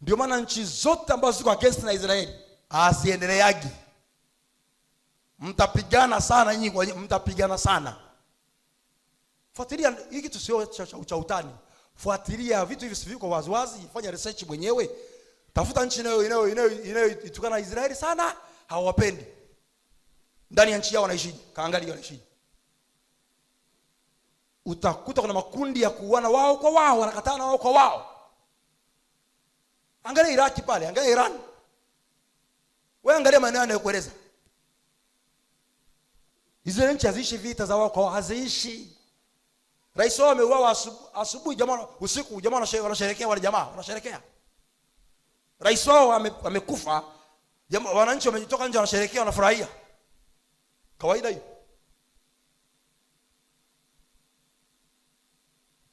Ndio maana nchi zote ambazo ziko against na Israeli asiendeleagi. Mtapigana sana nyinyi, mtapigana sana. Fuatilia hiki kitu, sio cha utani. Fuatilia vitu hivi siviko waziwazi, fanya research mwenyewe. Tafuta nchi inayoitukana na Israeli sana, hawapendi. Ndani ya nchi yao wanaishi, kaangalia wanaishi. Utakuta kuna makundi ya kuuana wao kwa wao, wanakatana wao kwa wao. Angalia Iraki pale, angalia Iran. Wewe angalia maeneo yanayokueleza. Hizo nchi haziishi vita za wao kwa wao, haziishi. Rais wao ameuawa asubuhi, jamaa usiku, jamaa wanasherehekea, wale jamaa wanasherehekea. Rais wao amekufa, jamaa wananchi wamejitoka nje wanasherehekea, wanafurahia. Kawaida hiyo.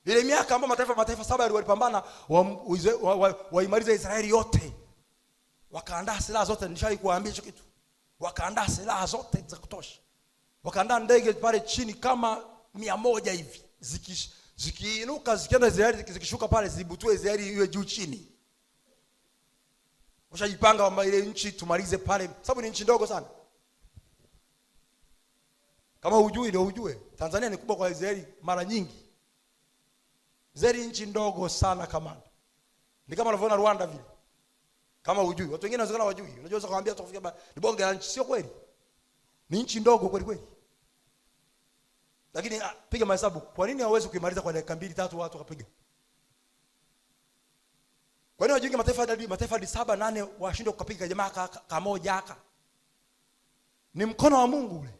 Ile miaka ambayo mataifa saba walipambana waimalize Israeli yote. Wakaandaa silaha zote, nishai kuambia hicho kitu. Wakaandaa silaha zote za kutosha. Wakaandaa ndege pale chini kama 100 hivi. Zikiinuka zikienda Israeli, zikishuka pale zibutue Israeli iwe juu chini. Washajipanga kwamba ile nchi tumalize pale, sababu ni nchi ndogo sana. Kama hujui ndio ujue, Tanzania ni kubwa kwa Israeli mara nyingi. Israeli nchi ndogo sana kama. Ni kama unavyoona Rwanda vile. Kama hujui, watu wengine wanaweza wajui. Unajua kuambia tutafikia ni bonge la nchi, sio kweli. Ni nchi ndogo kweli kweli. Lakini piga mahesabu, kwa nini hawezi kuimaliza kwa dakika 2-3 watu wakapiga? Kwa nini wajinga mataifa hadi 7-8 washindwe kupiga jamaa kamoja haka? Ni mkono wa Mungu ule.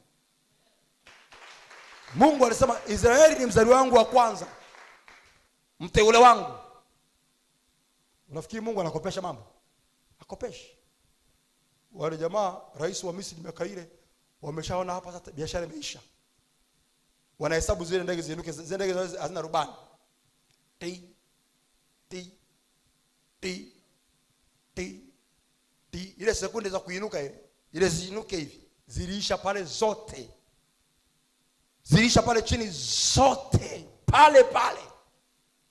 Mungu alisema Israeli ni mzaliwa wangu wa kwanza, mteule wangu. Unafikiri Mungu anakopesha mambo? Hakopeshi. Wale jamaa rais wa Misri miaka ile wameshaona hapa sasa biashara imeisha. Wanahesabu zile ndege ziinuke, zile ndege hazina rubani. Ile sekunde za kuinuka ile ziinuke hivi, ziliisha pale zote. Zilisha pale chini zote pale.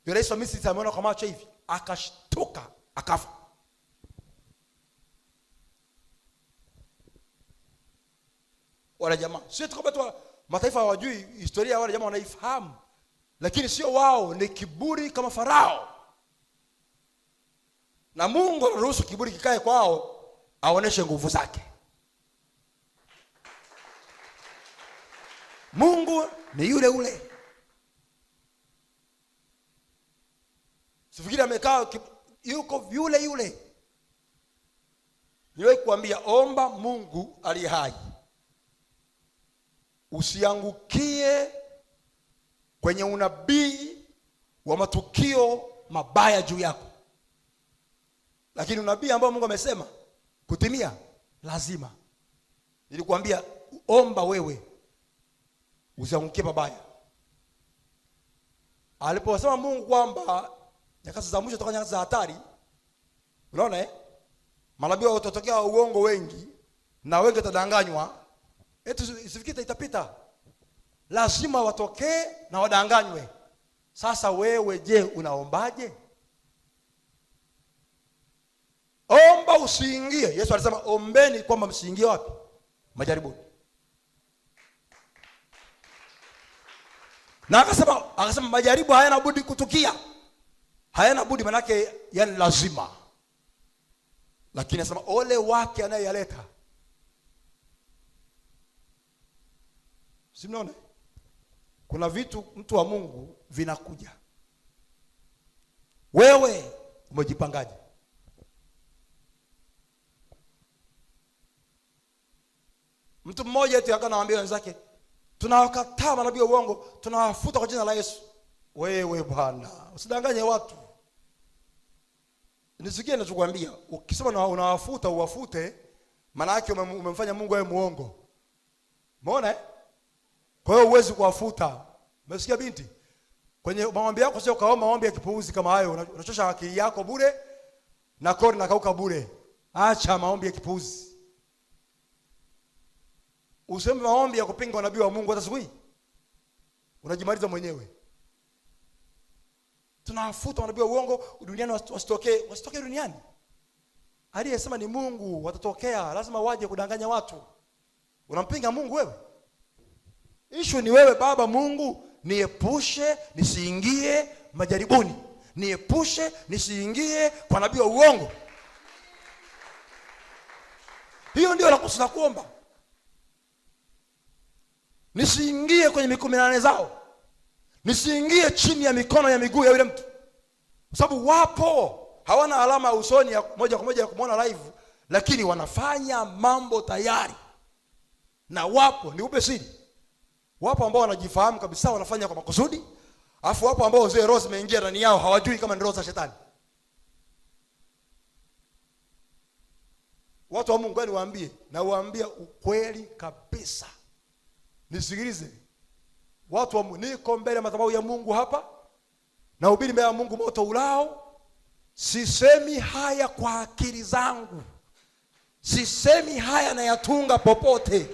Yule rais wa Misri ameona kwa macho hivi, akashtuka, akafa. Wale jamaa sio tu kwamba mataifa hawajui historia, wale jamaa wanaifahamu. lakini sio wao, ni kiburi kama Farao. Na Mungu anaruhusu kiburi kikae kwao aoneshe nguvu zake. Mungu ni yule ule. Sifikiri amekaa, yuko yule yule. Niwe kuambia, omba Mungu aliye hai. Usiangukie kwenye unabii wa matukio mabaya juu yako. Lakini unabii ambao Mungu amesema kutimia lazima. Nilikuambia omba wewe, usiangukie mabaya. Aliposema Mungu kwamba nyakati za mwisho toka nyakati za hatari, unaona manabii watatokea uongo wengi na wengi watadanganywa. Eti isifikite itapita. Lazima watokee na wadanganywe. Sasa wewe je, unaombaje? Omba usiingie. Yesu alisema ombeni kwamba msiingie wapi? Majaribuni. Na akasema majaribu hayana budi kutukia. Hayana budi manake yani lazima. Lakini anasema ole wake anayeyaleta. Simnaona? Kuna vitu mtu wa Mungu vinakuja. Wewe umejipangaje? Mtu mmoja eti akanaambia wenzake, tunawakataa manabii wa uongo, tunawafuta kwa jina la Yesu. Wewe bwana, usidanganye watu. Nisikie ninachokuambia, ukisema unawafuta uwafute, maana yake umemfanya Mungu awe muongo. Umeona? Kwa hiyo huwezi kuwafuta. Umesikia binti? Kwenye maombi yako sio kaomba maombi ya kipuuzi kama hayo, unachosha akili yako bure na kodi na kauka bure. Acha maombi ya kipuuzi. Useme maombi ya kupinga unabii wa Mungu hata siku hii. Unajimaliza mwenyewe. Tunawafuta manabii wa uongo duniani, wasitokee duniani. Aliyesema ni Mungu watatokea, lazima waje kudanganya watu. Unampinga Mungu wewe? Issue ni wewe, Baba Mungu, niepushe nisiingie majaribuni. Niepushe nisiingie kwa nabii wa uongo. Hiyo ndio la kuomba. Nisiingie kwenye mikono 8 zao. Nisiingie chini ya mikono ya miguu ya yule mtu. Kwa sababu wapo hawana alama usoni ya moja kwa moja ya kumuona live, lakini wanafanya mambo tayari. Na wapo ni ubesiri. Wapo ambao wanajifahamu kabisa wanafanya kwa makusudi. Alafu wapo ambao zile roho zimeingia ndani yao hawajui kama ni roho za shetani. Watu wa Mungu gani waambie, na waambia ukweli kabisa. Nisikilize. Watu wa Mungu, niko mbele ya madhabahu ya Mungu hapa na hubiri mbele ya Mungu moto ulao. Sisemi haya kwa akili zangu. Sisemi haya na yatunga popote.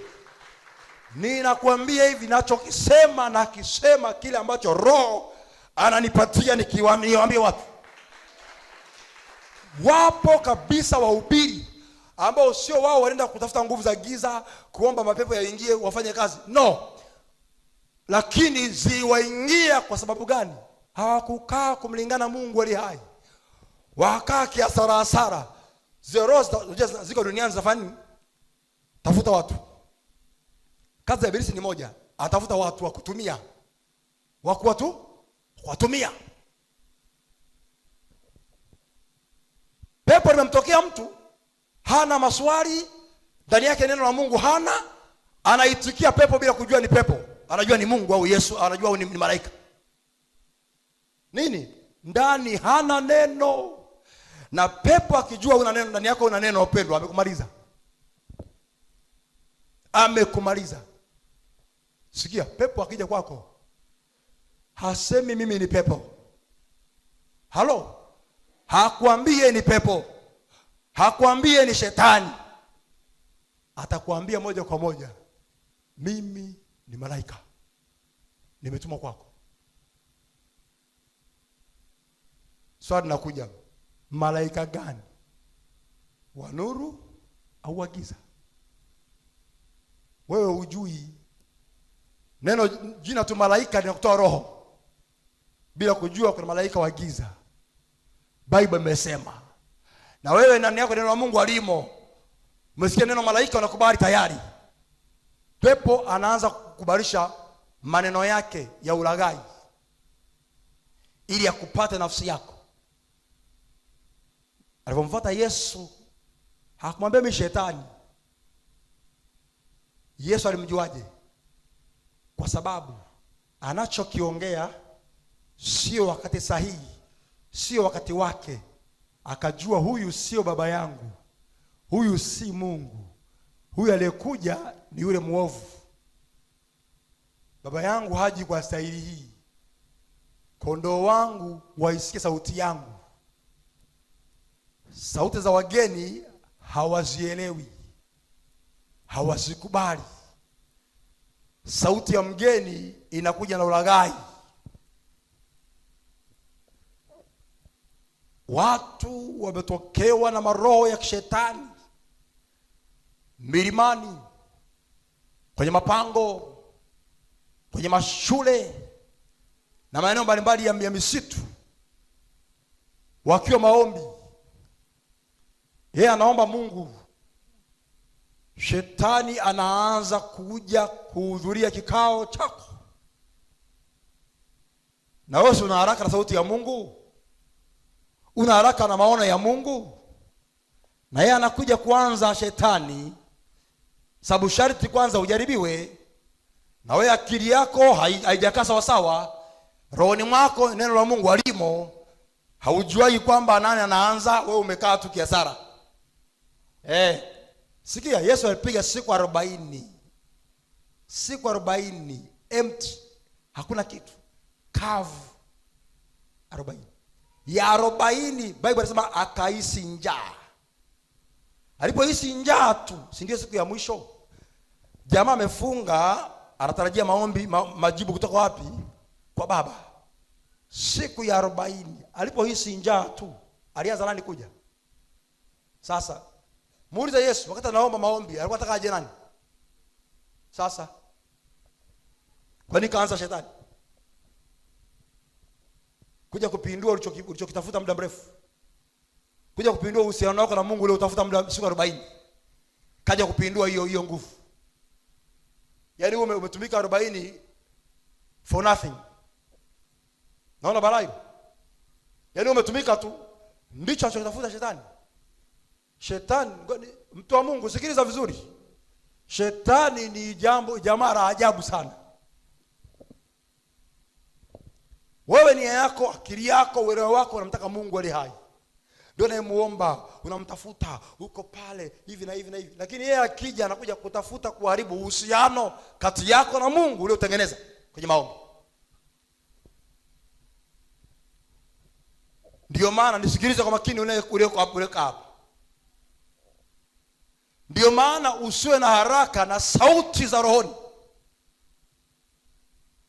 Ninakwambia hivi ninachokisema na kisema kile ambacho Roho ananipatia nikiwaambia watu. Wapo kabisa wahubiri ambao sio wao wanaenda kutafuta nguvu za giza, kuomba mapepo yaingie wafanye kazi. No. Lakini ziwaingia kwa sababu gani? Hawakukaa kumlingana Mungu aliye hai. Wakaa kiasara. Zero ziko duniani zafani. Tafuta watu. Kazi ya Ibilisi ni moja, atafuta watu wa kutumia. Watumia. Pepo limemtokea mtu, hana maswali, ndani yake neno la Mungu hana, anaitikia pepo bila kujua ni pepo. Anajua ni Mungu au Yesu, anajua ni malaika. Nini? Ndani hana neno. Na pepo akijua una neno ndani yako, una neno upendo, amekumaliza. Sikia, pepo akija kwako hasemi mimi ni pepo. Halo? Hakuambie ni pepo. Hakuambie ni shetani. Atakwambia moja kwa moja, mimi ni malaika, nimetumwa kwako. Swali nakuja, malaika gani? Wa nuru au wa giza? Wewe hujui. Neno jina tu malaika linakutoa roho. bila kujua kuna malaika wa giza. Bible imesema. Na wewe ndani yako neno la Mungu alimo. Umesikia neno malaika unakubali tayari. Pepo anaanza kukubarisha maneno yake ya ulaghai ili akupate nafsi yako. Alipomfuata Yesu hakumwambia mimi shetani. Yesu alimjuaje? Kwa sababu anachokiongea sio wakati sahihi, sio wakati wake. Akajua huyu sio baba yangu, huyu si Mungu, huyu aliyekuja ni yule muovu. Baba yangu haji kwa staili hii. Kondoo wangu waisikie sauti yangu. Sauti za wageni hawazielewi, hawazikubali. Sauti ya mgeni inakuja na ulaghai. Watu wametokewa na maroho ya kishetani milimani, kwenye mapango, kwenye mashule na maeneo mbalimbali ya misitu, wakiwa maombi. Yeye anaomba Mungu, shetani anaanza kuja kuhudhuria kikao chako. Na wewe una haraka na sauti ya Mungu? Una haraka na maono ya Mungu? Na yeye anakuja kuanza shetani, sababu sharti kwanza ujaribiwe. Na wewe akili yako haijakaa sawa sawa, rohoni mwako neno la Mungu alimo, haujuai kwamba nani anaanza, wewe umekaa tu kiasara. Sikia, Yesu alipiga siku 40. Siku 40 empty, hakuna kitu. Kavu 40. Ya 40 Bible inasema akahisi njaa. Alipohisi njaa tu, si ndio siku ya mwisho? Jamaa amefunga, anatarajia maombi, majibu kutoka wapi? Kwa Baba. Siku ya 40 alipohisi njaa tu, alianza nani kuja? Sasa muulize Yesu, wakati anaomba maombi alikuwa anataka aje nani? Sasa kwa nini kaanza shetani kuja kupindua ulichokitafuta muda mrefu, kuja kupindua uhusiano wako na Mungu ule utafuta muda siku 40? Kaja kupindua hiyo nguvu. Yaani wewe umetumika 40 for nothing. Naona balai. Yaani umetumika tu, ndicho anachokitafuta shetani. Shetani, mtu wa Mungu sikiliza vizuri. Shetani ni jamaa la ajabu sana. Wewe nia yako, akili yako, uelewa wako unamtaka Mungu aliye hai. Ndio unayemuomba, unamtafuta, uko pale hivi na hivi na hivi. Lakini yeye akija anakuja kutafuta kuharibu uhusiano kati yako na Mungu uliotengeneza kwenye maombi. Ndio maana nisikilize kwa makini ulioko hapa. Ndio maana usiwe na haraka na sauti za rohoni.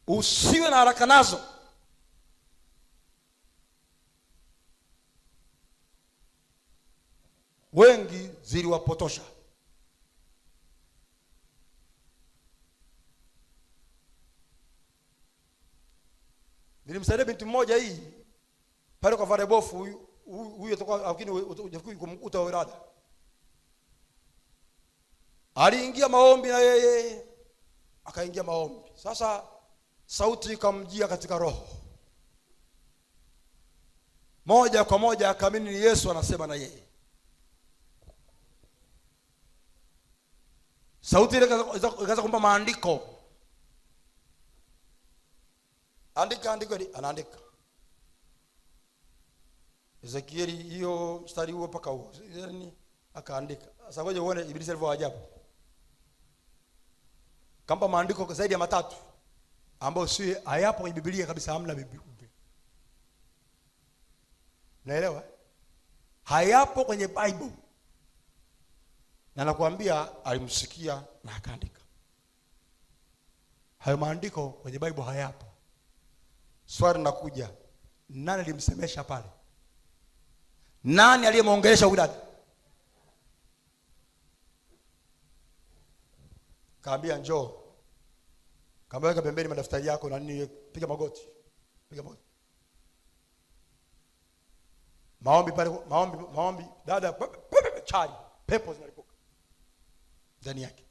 Usiwe na haraka nazo. Wengi ziliwapotosha. Nilimsaidia binti mmoja hii pale kwa Varebofu, huyu atakuwa lakini hujafikiri kumkuta wirada. Aliingia maombi na yeye akaingia maombi. Sasa sauti ikamjia katika roho. Moja kwa moja akaamini ni Yesu anasema na yeye. Sauti ile ikaanza kumpa maandiko. Andika anaandika. Ezekieli hiyo mstari huo paka huo. Yaani akaandika. Sasa ngoja uone Ibilisi alivyo ajabu. Kamba maandiko zaidi ya 3 ambayo si hayapo kwenye Biblia kabisa, hamna Biblia. Naelewa? Hayapo kwenye Bible. Na nakwambia alimsikia na akaandika. Hayo maandiko kwenye Bible hayapo. Swali linakuja, nani alimsemesha pale? Nani aliyemuongelesha huyu dada? Kaambia njoo. Kaambia weka pembeni madaftari yako na nini, piga magoti. Maombi pale, maombi dada, chai, pepo zinalipuka ndani yake.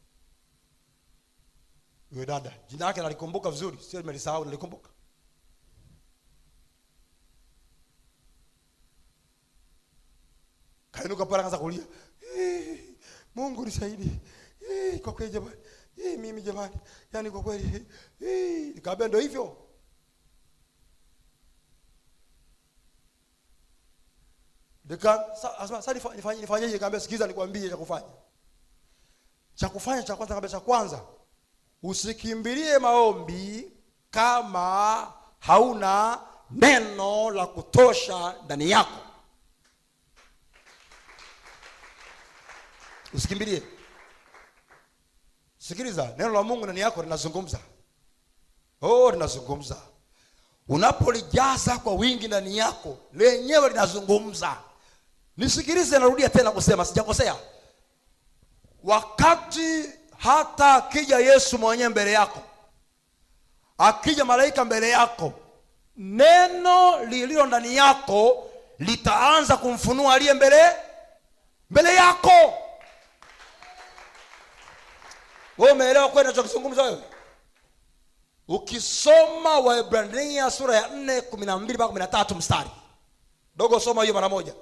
Yule dada jina lake nalikumbuka vizuri, sio nimelisahau, nalikumbuka. Kainuka pale akaanza kulia, Mungu nisaidie. Kwa kweli jamani, mimi jamani, yani kwa kweli nikamwambia ndio hivyo. Sasa nifanyeje? Nikamwambia sikiza nikwambie cha kufanya. Cha kwanza, cha kwanza usikimbilie maombi kama hauna neno la kutosha ndani yako. Usikimbilie. Sikiliza, neno la Mungu ndani yako linazungumza. Linazungumza. Unapolijaza kwa wingi ndani yako, lenyewe linazungumza. Nisikilize, narudia tena kusema, sijakosea. Wakati hata akija Yesu mwenyewe mbele yako, akija malaika mbele yako, neno lililo ndani yako litaanza kumfunua aliye mbele yako. Wewe umeelewa kweli ninachozungumza wewe? Ukisoma Waebrania sura ya 4:12 mpaka 13 mstari. Dogo soma hiyo mara moja.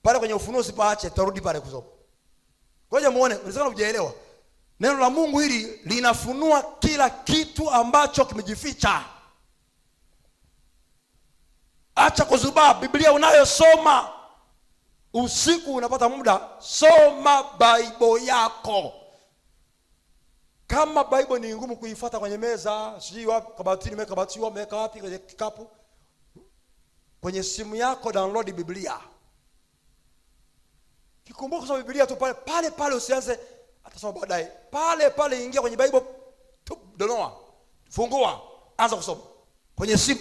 Pale kwenye Ufunuo usipaache, tarudi pale kusoma. Ngoja muone, unaweza kujielewa. Neno la Mungu hili linafunua kila kitu ambacho kimejificha. Acha kuzubaa. Biblia unayosoma usiku unapata muda, soma Bible yako. Kama Bible ni ngumu kuifuata kwenye meza, sijui wapi kabatini, umeweka wapi kwenye kikapu, kwenye simu yako download Biblia. Kikumbuka kusoma Biblia tu pale, usianze atasoma baadaye. Pale ingia kwenye Bible, donoa, fungua, anza kusoma kwenye simu.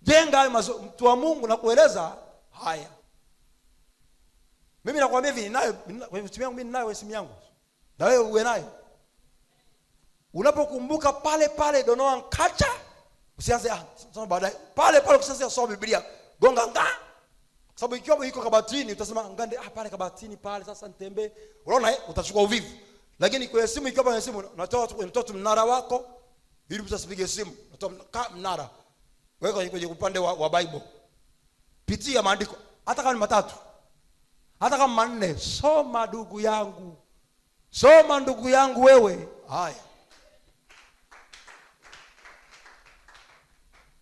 Jenga hayo mtu wa Mungu na kueleza haya. Mimi nakwambia hivi, ninayo kwenye simu yangu, mimi ninayo simu yangu. Na wewe uwe nayo. Unapokumbuka pale donoa kacha, usianze soma baadaye. Pale usianze kusoma Biblia. Gonga nga. Sababu ikiwa iko kabatini utasema ngande pale kabatini pale sasa nitembee. Unaona utachukua uvivu. Lakini kwenye simu, ikiwa kwenye simu unatoa mnara wako ili usipige simu. Unatoa mnara. Weka kwenye upande wa Bible. Pitia maandiko hata kama ni matatu. Hata kama manne, soma ndugu yangu. Soma ndugu yangu wewe. Haya.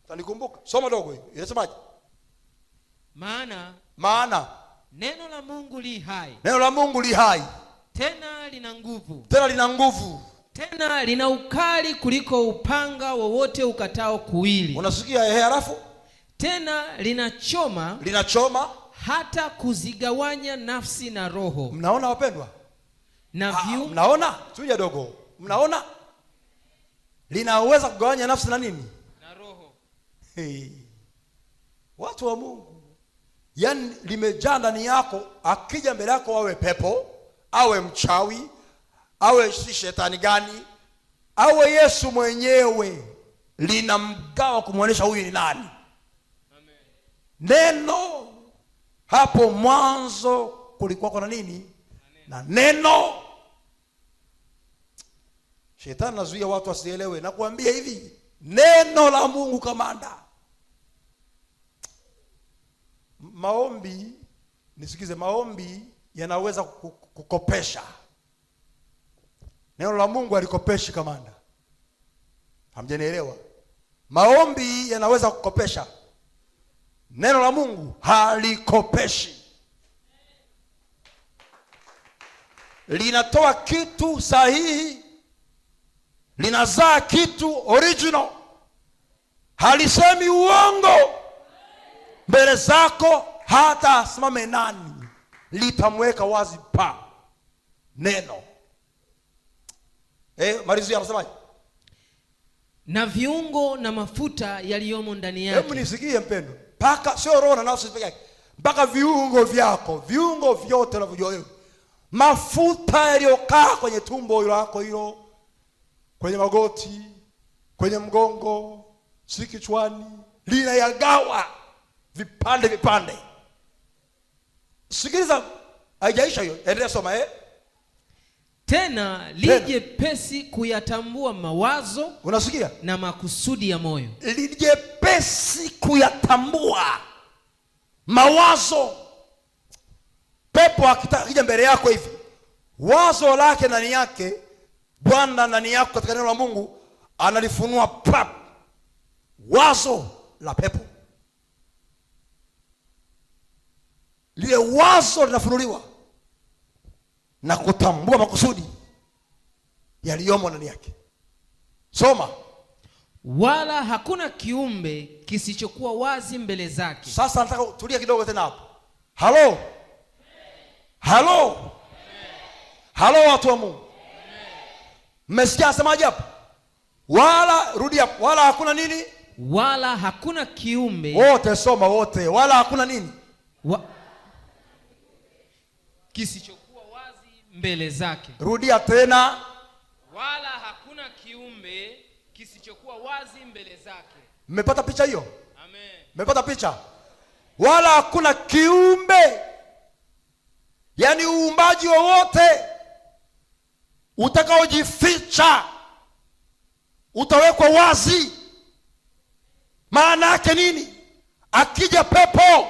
Tanikumbuka. Soma dogo hiyo. Inasemaje? Maana neno la Mungu li hai. Neno la Mungu li hai. Tena lina nguvu. Tena lina ukali kuliko upanga wowote ukatao kuwili. Unasikia halafu? Tena linachoma hata kuzigawanya nafsi na roho. Mnaona wapendwa? Mnaona? Tuja dogo. Mnaona? Linaweza kugawanya nafsi na nini? Na roho. Watu wa Mungu. Yaani limejaa ndani yako, akija mbele yako awe pepo, awe mchawi, awe shetani gani, awe Yesu mwenyewe, linamgawa kumuonesha huyu ni nani. Amen. Neno hapo mwanzo kulikuwa na nini? Na neno. Shetani anazuia watu wasielewe. Nakwambia hivi, neno la Mungu kamanda. Maombi, nisikize, maombi yanaweza kukopesha. Neno la Mungu halikopeshi kamanda. Hamjanielewa? Maombi yanaweza kukopesha. Neno la Mungu halikopeshi. Linatoa kitu sahihi, linazaa kitu original, halisemi uongo. Mbele zako hata simame nani, litamweka wazi neno. Marizia anasemaje? Na viungo na mafuta yaliyomo ndani yake. Hebu nisikie mpendo. Paka sio roho na nafsi pekee yake. Mpaka viungo vyako, viungo vyote unavyojua wewe. Mafuta yaliyokaa kwenye tumbo lako hilo, kwenye magoti, kwenye mgongo, si kichwani, linayagawa. vipande vipande. Sikiliza, haijaisha hiyo, endelea soma. Tena lije pesi kuyatambua mawazo, unasikia, na makusudi ya moyo. Lije pesi kuyatambua mawazo. Pepo akija mbele yako hivi, wazo lake ndani yake, Bwana ndani yako katika neno la Mungu analifunua pap. Wazo la pepo, lile wazo linafunuliwa na kutambua makusudi yaliyomo ndani yake. Soma. Wala hakuna kiumbe kisichokuwa wazi mbele zake. Sasa nataka tulia kidogo tena hapo. Halo. Halo. Halo watu wa Mungu. Mmesikia asemaje hapo? Wala, rudi hapo. Wala hakuna nini? Wala hakuna kiumbe. Wote soma wote. Wala hakuna nini? Kisichokuwa wazi mbele zake. Rudia tena. Wala hakuna kiumbe kisichokuwa wazi mbele zake. Mmepata picha hiyo? Amen. Mmepata picha? Wala hakuna kiumbe, yaani uumbaji wowote utakaojificha utawekwa wazi. Maana yake nini? Akija pepo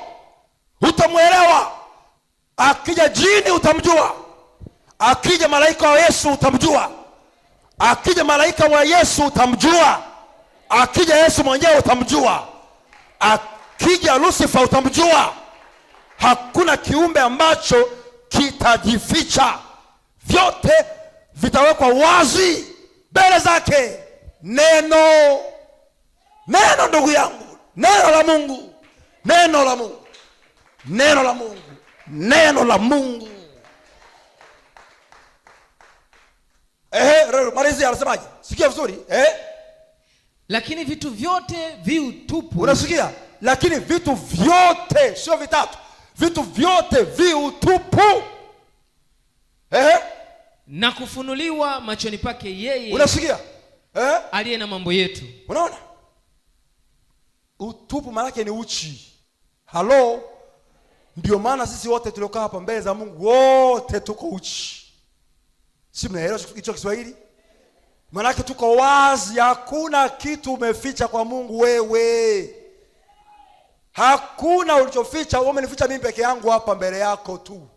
utamwelewa, akija jini utamjua, akija malaika wa Yesu utamjua, akija malaika wa Yesu utamjua, akija Yesu mwenyewe utamjua, akija Lucifer utamjua. Hakuna kiumbe ambacho kitajificha, vyote vitawekwa wazi mbele zake. Neno ndugu yangu, neno la Mungu, neno la Mungu, neno la Mungu, neno la Mungu. Malizia anasemaje? Sikia vizuri. Lakini vitu vyote viutupu. Unasikia? Lakini vitu vyote, sio vitatu. Vitu vyote viutupu. Na kufunuliwa machoni pake yeye. Unasikia? Aliye na mambo yetu. Unaona? Utupu maana yake ni uchi. Halo? Ndio maana sisi wote tuliokaa hapa mbele za Mungu wote tuko uchi. Si mnaelewa hicho Kiswahili? Maana yake tuko wazi, hakuna kitu umeficha kwa Mungu wewe. Hakuna ulichoficha. Wewe umenificha mimi peke yangu hapa mbele yako tu.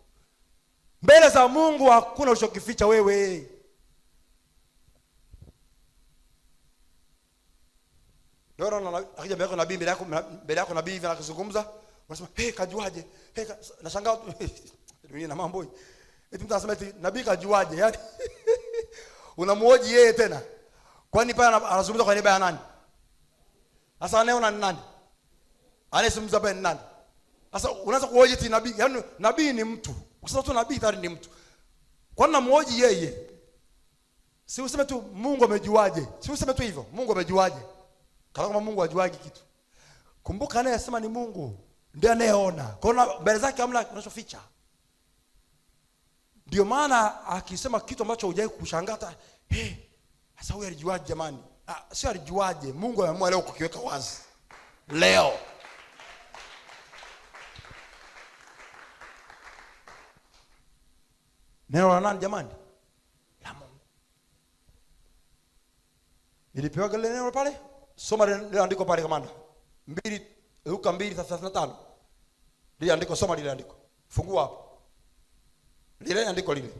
Mbele za Mungu hakuna ulichokificha wewe. Ndio akija mbele yako nabii, mbele yako nabii hivi anazungumza, unasema kajuaje? Nashangaa mimi na mambo hii. Eti mtu anasema eti nabii kajuaje? Yaani unamuoji yeye tena. Kwani pale anazungumza kwa niaba ya nani? Sasa anaona ni nani? Anayezungumza pale ni nani? Sasa unaanza kuoji eti nabii, yaani nabii ni mtu. Sasa tu nabii tayari ni mtu. Kwani namuoji yeye? Si useme tu Mungu amejuaje? Si useme tu hivyo, Mungu amejuaje? Kama Mungu ajuaje kitu. Kumbuka anayesema ni Mungu ndiye anayeona. Kwa hiyo mbele zake hamna kinachoficha. Ndio maana akisema kitu ambacho hujai kushangaa, sasa huyu alijuaje jamani? Sio alijuaje, Mungu ameamua leo kukiweka wazi. Leo. Neno la nani jamani? La Mungu. Nilipewa gale neno pale? Soma lile andiko pale kamanda. Luka 2:35. Lile andiko, soma lile andiko. Fungua hapo. Lile andiko lile.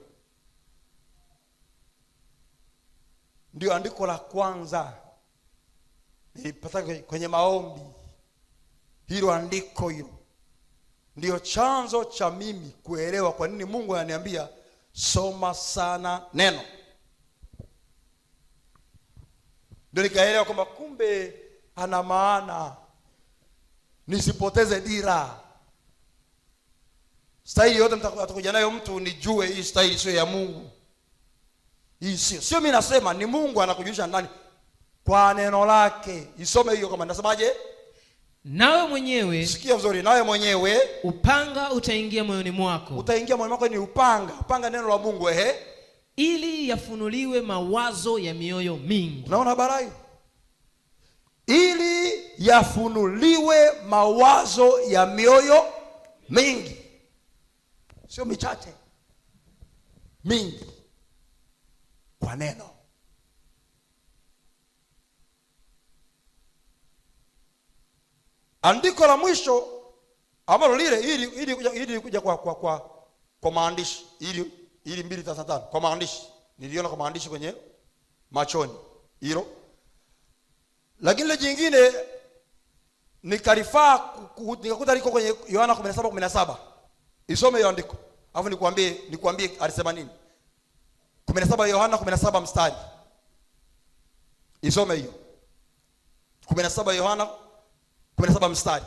Ndio andiko la kwanza nilipata kwenye maombi. Hilo andiko hilo ndio chanzo cha mimi kuelewa kwa nini Mungu ananiambia soma sana neno. Ndio nikaelewa kwamba kumbe ana maana nisipoteze dira. Staili yote mtakuja nayo mtu nijue hii staili sio ya Mungu. Hii sio mimi nasema, ni Mungu anakujulisha ndani kwa neno lake. Isome hiyo kama nasemaje? Nawe mwenyewe, sikia vizuri, nawe mwenyewe upanga utaingia moyoni mwako. Utaingia moyoni mwako ni upanga neno la Mungu ili yafunuliwe mawazo ya mioyo mingi. Unaona barai? Ili yafunuliwe mawazo ya mioyo mingi, sio michache, mingi, kwa neno. Andiko la mwisho ambalo lile ili kuja kwa maandishi, ili 2:35 kwa maandishi, niliona kwa maandishi kwenye machoni hilo. Lakini ile jingine nikarifaa nikakuta liko kwenye Yohana 17:17. Isome hiyo andiko. Alafu nikwambie alisema nini. 17 Yohana 17 mstari. Isome hiyo. 17 Yohana 17 mstari.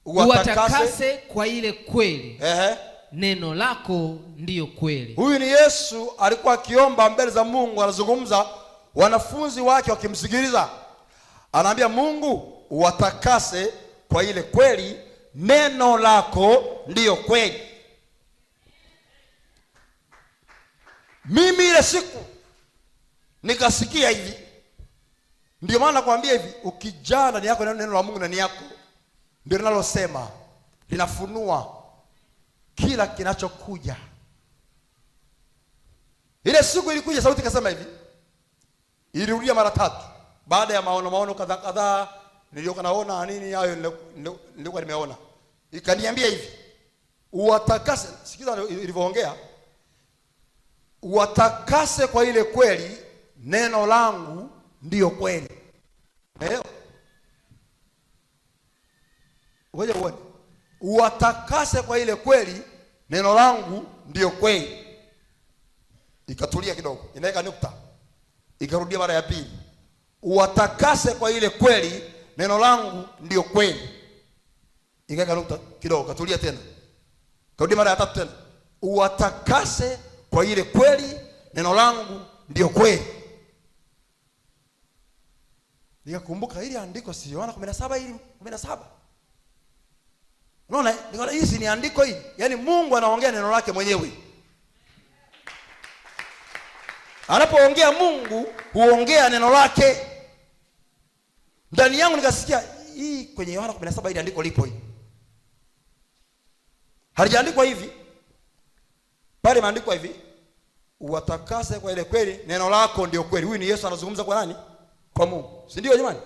Uwatakase kwa ile kweli. Neno lako ndiyo kweli. Huyu ni Yesu alikuwa akiomba mbele za Mungu, anazungumza, wanafunzi wake wakimsikiliza. Anaambia Mungu, uwatakase kwa ile kweli, neno lako ndiyo kweli. Mimi ile siku nikasikia hivi. Ndio maana nakwambia hivi, ukijaa ndani yako neno la Mungu ndani yako, ndio linalosema, linafunua kila kinachokuja. Ile siku ilikuja sauti ikasema hivi. Ilirudia mara 3 baada ya maono kadhaa niliokuwa naona nini hayo nilikuwa nimeona. Ikaniambia hivi, uwatakase, sikiza ilivyoongea, uwatakase kwa ile kweli, neno langu ndiyo kweli. Ngoja uone. Uwatakase kwa ile kweli, neno langu ndiyo kweli. Ikatulia kidogo, inaweka nukta. Ikarudia mara ya pili. Uwatakase kwa ile kweli, neno langu ndiyo kweli. Ikaweka nukta kidogo, katulia tena. Karudia mara ya 3 tena. Uwatakase kwa ile kweli, neno langu ndiyo kweli. Nikakumbuka ile andiko si Yohana 17 ili 17. Unaona, nikaona hii ni andiko hili. Yaani Mungu anaongea neno lake mwenyewe. Anapoongea Mungu huongea neno lake. Ndani yangu nikasikia hii kwenye Yohana 17 ile andiko lipo hili. Halijaandikwa hivi. Pale imeandikwa hivi, uwatakase kwa ile kweli, neno lako ndio kweli. Huyu ni Yesu anazungumza kwa nani? Kwa Mungu. Si ndio jamani?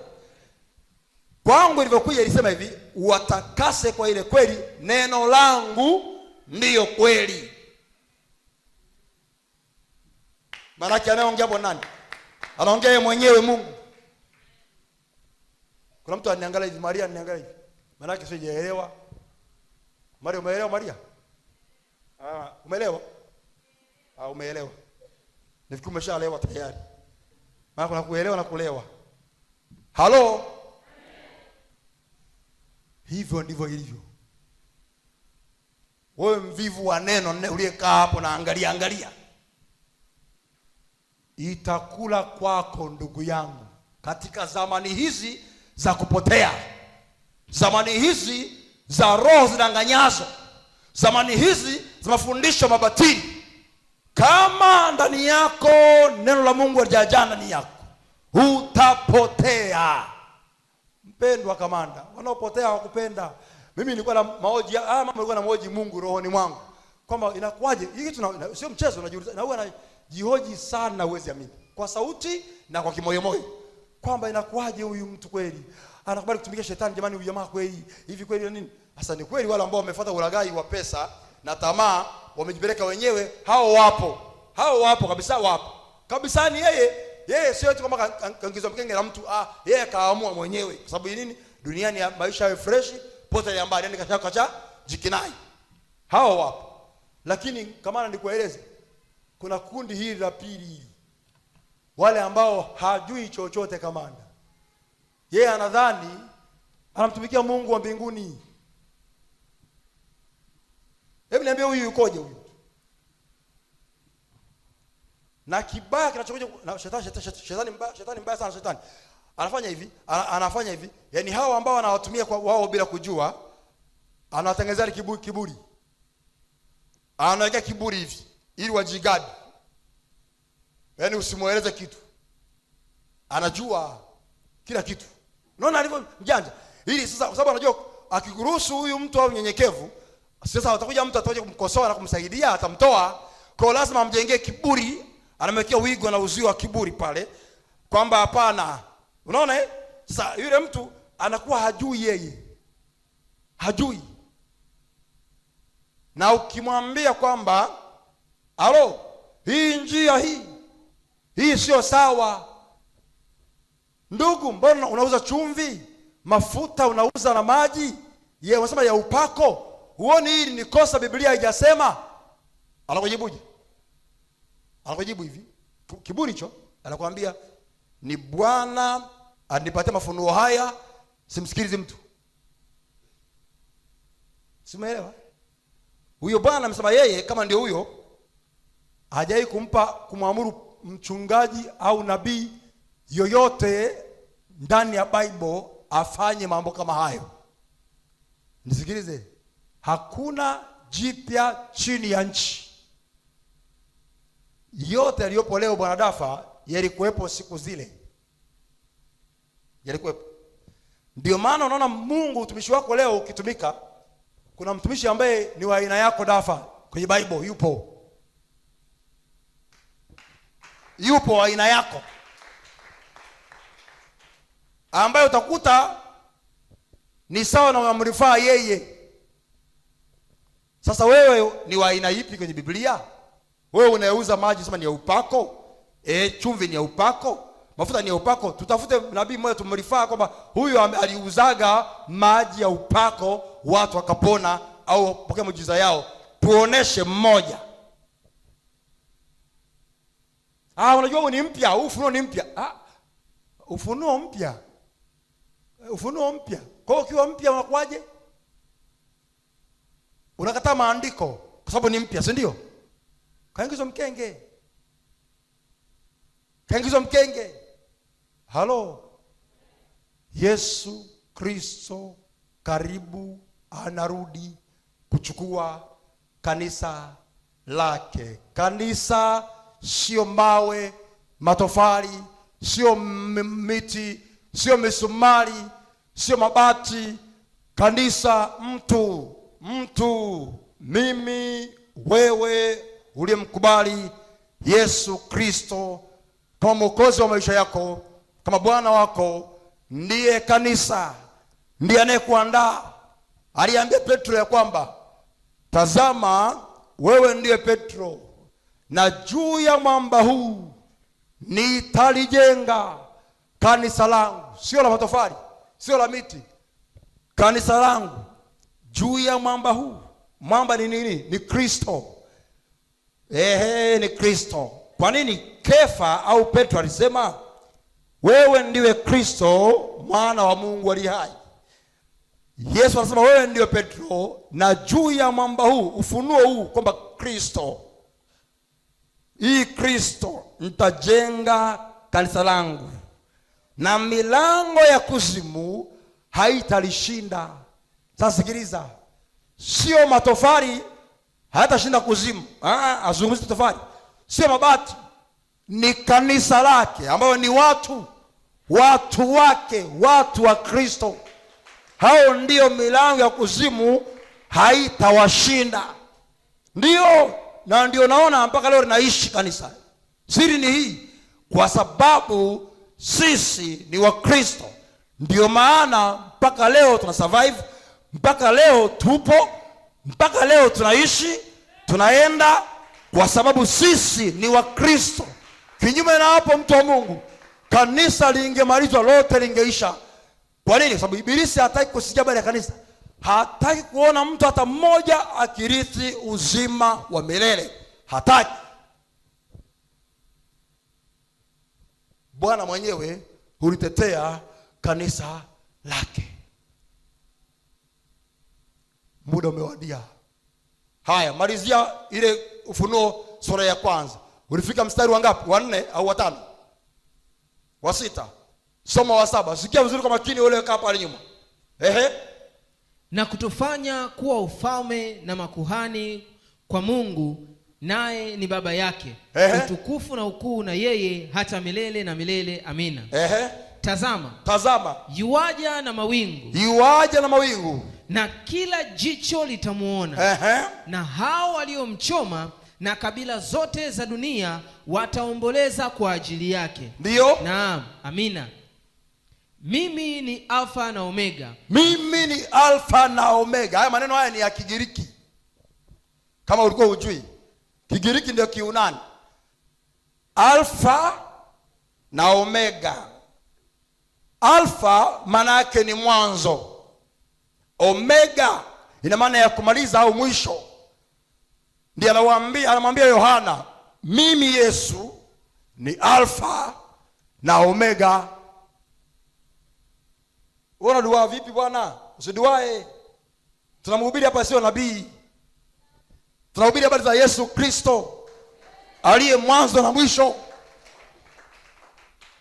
Kwangu ilivyokuja ilisema hivi, uwatakase kwa ile kweli, neno langu ndiyo kweli. Maana yake anaongea hapo nani? Anaongea yeye mwenyewe Mungu. Kuna mtu aniangalia hivi, Maria aniangalia hivi. Maana yake sijaelewa. Maria, umeelewa Maria? Umeelewa? Umeelewa. Nifikiri umeshaelewa tayari. Maana kuna kuelewa na kulewa. Halo? Hivyo ndivyo ilivyo. Wewe mvivu wa neno uliyekaa hapo na angalia. Itakula kwako ndugu yangu katika zamani hizi za kupotea. Zamani hizi za roho zidanganyazo. Zamani hizi za mafundisho mabatili. Kama ndani yako neno la Mungu halijajaa ndani yako, utapotea. Mpendwa kamanda, wanaopotea hawakupenda. Mimi nilikuwa na maoji, mama alikuwa na maoji Mungu rohoni mwangu. Kwamba inakuwaje? Hii kitu sio mchezo, unajiuliza. Na huwa anajihoji sana, uwezi amini. Kwa sauti na kwa kimoyomoyo. Kwamba inakuwaje huyu mtu kweli anakubali kutumikia shetani, jamani, huyu jamaa kweli hivi kweli nini? Sasa ni kweli wale ambao wamefuata ulaghai wa pesa na tamaa, wamejipeleka wenyewe, hao wapo kabisa, wapo. Kabisa ni yeye sio eti kama kaingizwa mkenge na mtu, yeye kaamua mwenyewe. Kwa sababu nini? Duniani ya maisha yawe fresh, pote ya mbali, yani kacha jikinai. Hao wapo. Lakini kama nilikueleza, kuna kundi hili la pili. Wale ambao hajui chochote kamanda. Yeye anadhani anamtumikia Mungu wa mbinguni. Hebu niambie huyu yukoje huyu? Na kibaya kinachokuja na shetani mbaya sana shetani. Anafanya hivi. Yaani hao ambao wanawatumia kwa wao bila kujua, anawatengenezea kiburi. Anaweka kiburi hivi ili wajigadi. Yaani usimueleze kitu, anajua kila kitu. Unaona alivyo mjanja? Ili sasa, kwa sababu anajua akikuruhusu huyu mtu au nyenyekevu, sasa atakuja mtu atakuja kumkosoa na kumsaidia, atamtoa. Kwa lazima amjengee kiburi, anamwekea wigo na uzio wa kiburi pale, kwamba hapana. Unaona sasa yule mtu anakuwa hajui yeye. Hajui. Na ukimwambia kwamba alo, hii njia hii sio sawa. Ndugu, mbona unauza chumvi, mafuta unauza na maji? Yeye unasema ya upako. Huoni hili ni kosa, Biblia haijasema? Anakujibuje? Anakujibu hivi, kiburi hicho, anakuambia ni Bwana anipatia mafunuo haya, simsikilize mtu. Simeelewa? Huyo Bwana amesema yeye kama ndio huyo, hajai kumwamuru mchungaji au nabii yoyote ndani ya Bible afanye mambo kama hayo. Nisikilize, hakuna jipya chini ya nchi. Yote yaliyopo leo Bwana Dafa yalikuwepo siku zile. Yalikuwepo. Ndio maana unaona Mungu utumishi wako leo ukitumika, kuna mtumishi ambaye ni wa aina yako Dafa kwenye Bible yupo. Yupo aina yako, ambaye utakuta ni sawa na unamrifaa yeye. Sasa wewe ni wa aina ipi kwenye Biblia? Wewe unayeuza maji sema ni ya upako, chumvi ni ya upako, mafuta ni ya upako. Tutafute nabii mmoja tumrifaa kwamba huyu aliuzaga maji ya upako, watu wakapona au pokea muujiza yao. Tuoneshe mmoja. Unajua ni mpya, ufunuo ni mpya. Ufunuo mpya. Ufunuo mpya. Kwa hiyo ukiwa mpya unakuaje? Unakataa maandiko kwa sababu ni mpya, si ndio? Kaingizwa mkenge. Kaingizwa mkenge. Halo. Yesu Kristo karibu anarudi kuchukua kanisa lake. Kanisa sio mawe, matofali, sio miti, sio misumari, sio mabati. Kanisa mtu, mimi, wewe uliyemkubali Yesu Kristo kama mwokozi wa maisha yako, kama Bwana wako, ndiye kanisa, ndiye anayekuandaa. Aliambia Petro ya kwamba tazama, wewe ndiye Petro, na juu ya mwamba huu nitalijenga kanisa langu. Sio la matofali, sio la miti. Kanisa langu juu ya mwamba huu. Mwamba ni nini? Ni Kristo. Ni Kristo. Kwa nini Kefa au Petro alisema wewe ndiwe Kristo mwana wa Mungu aliye hai? Yesu anasema wewe ndiwe Petro, na juu ya mwamba huu, ufunuo huu kwamba Kristo, hii Kristo, nitajenga kanisa langu, na milango ya kuzimu haitalishinda. Sasa sikiliza, sio matofali hayatashinda kuzimu. Azungumzi tofali, sio mabati, ni kanisa lake ambao ni watu wake, watu wa Kristo. Hao ndio milango ya kuzimu haitawashinda. Ndio, na ndio naona mpaka leo linaishi kanisa. Siri ni hii, kwa sababu sisi ni wa Kristo. Ndio maana mpaka leo tuna survive, mpaka leo tupo, mpaka leo tunaishi, tunaenda, kwa sababu sisi ni wa Kristo. Kinyume na hapo, mtu wa Mungu, kanisa lingemalizwa lote, lingeisha. Kwa nini? Kwa sababu Ibilisi hataki kusikia habari ya kanisa. Hataki kuona mtu hata mmoja akirithi uzima wa milele. Hataki. Bwana mwenyewe hulitetea kanisa lake. Muda umewadia. Haya, malizia ile Ufunuo sura ya kwanza. Ulifika mstari wa ngapi? Wa 4 au wa 5? Wa 6. Soma wa 7. Sikia vizuri kwa makini, ule kaa pale nyuma. Na kutufanya kuwa ufalme na makuhani kwa Mungu, naye ni baba yake. Utukufu na ukuu na yeye hata milele na milele. Amina. Tazama, yuaja na mawingu, na kila jicho litamuona, na hao waliomchoma, na kabila zote za dunia wataomboleza kwa ajili yake. Ndio. Naam. Amina. Mimi ni Alfa na Omega. Mimi ni Alfa na Omega. Haya maneno haya ni ya Kigiriki. Kama ulikuwa hujui, Kigiriki ndio Kiunani. Alfa na Omega. Alfa maana yake ni mwanzo. Omega ina maana ya kumaliza au mwisho. Ndiye anamwambia Yohana, mimi Yesu ni Alfa na Omega. Unaona dua vipi bwana? Usiduae. Tunamhubiri hapa sio nabii. Tunahubiri habari za Yesu Kristo aliye mwanzo na mwisho.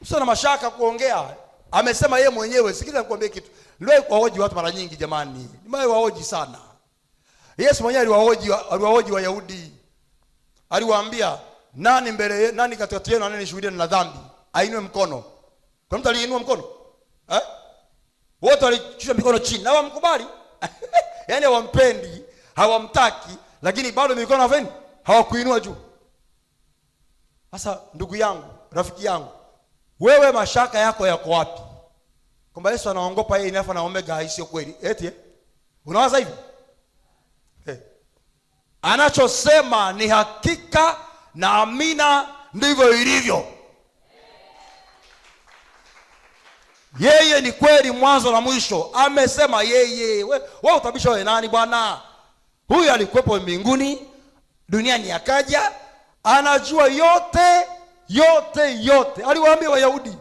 Usina mashaka kuongea. Amesema yeye mwenyewe. Sikiza nikwambie kitu. Ndio kuwahoji watu mara nyingi jamani. Nimewahoji sana. Yesu mwenyewe aliwahoji Wayahudi. Aliwaambia, nani katikati yenu anayenishuhudia na dhambi? Ainue mkono. Kwa mtu aliinua mkono? Wote walichukua mikono chini na wamkubali. Yaani hawampendi, hawamtaki, lakini bado mikono haveni, hawakuinua juu. Sasa ndugu yangu, rafiki yangu, wewe mashaka yako yako wapi? Kwamba Yesu anaongopa yeye ni Alfa na Omega, sio kweli. Eti unawaza hivi? Anachosema ni hakika na amina, ndivyo ilivyo. Yeye ni kweli mwanzo na mwisho. Amesema yeye. Wewe utabisha wewe nani bwana? Huyu alikuwepo mbinguni, duniani akaja, anajua yote. Aliwaambia Wayahudi,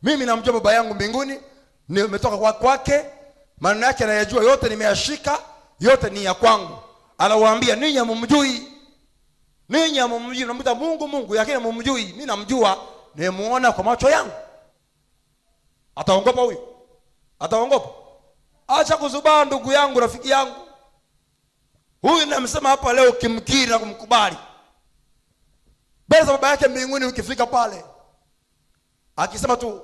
mimi namjua baba yangu mbinguni, nimetoka kwake, maneno yake anayajua yote, nimeyashika, yote ni ya kwangu. Anawaambia ninyi hamumjui. Mnamuita Mungu, lakini hamumjui. Mimi namjua, nimemuona kwa macho yangu. Ataongopa huyu? Ataongopa? Acha kuzubaa ndugu yangu, rafiki yangu. Huyu namsema hapa leo, kimkiri na kumkubali. Mbele za baba yake mbinguni, ukifika pale akisema tu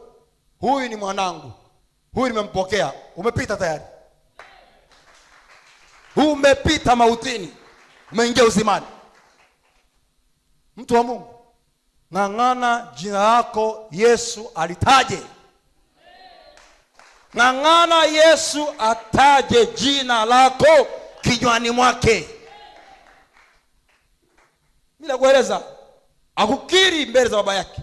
huyu ni mwanangu, huyu nimempokea, umepita tayari. Umepita mautini, umeingia uzimani. Mtu wa Mungu, ng'ang'ana jina lako Yesu alitaje. Ng'ang'ana Yesu ataje jina lako kinywani mwake. Mimi nakueleza, akukiri mbele za baba yake,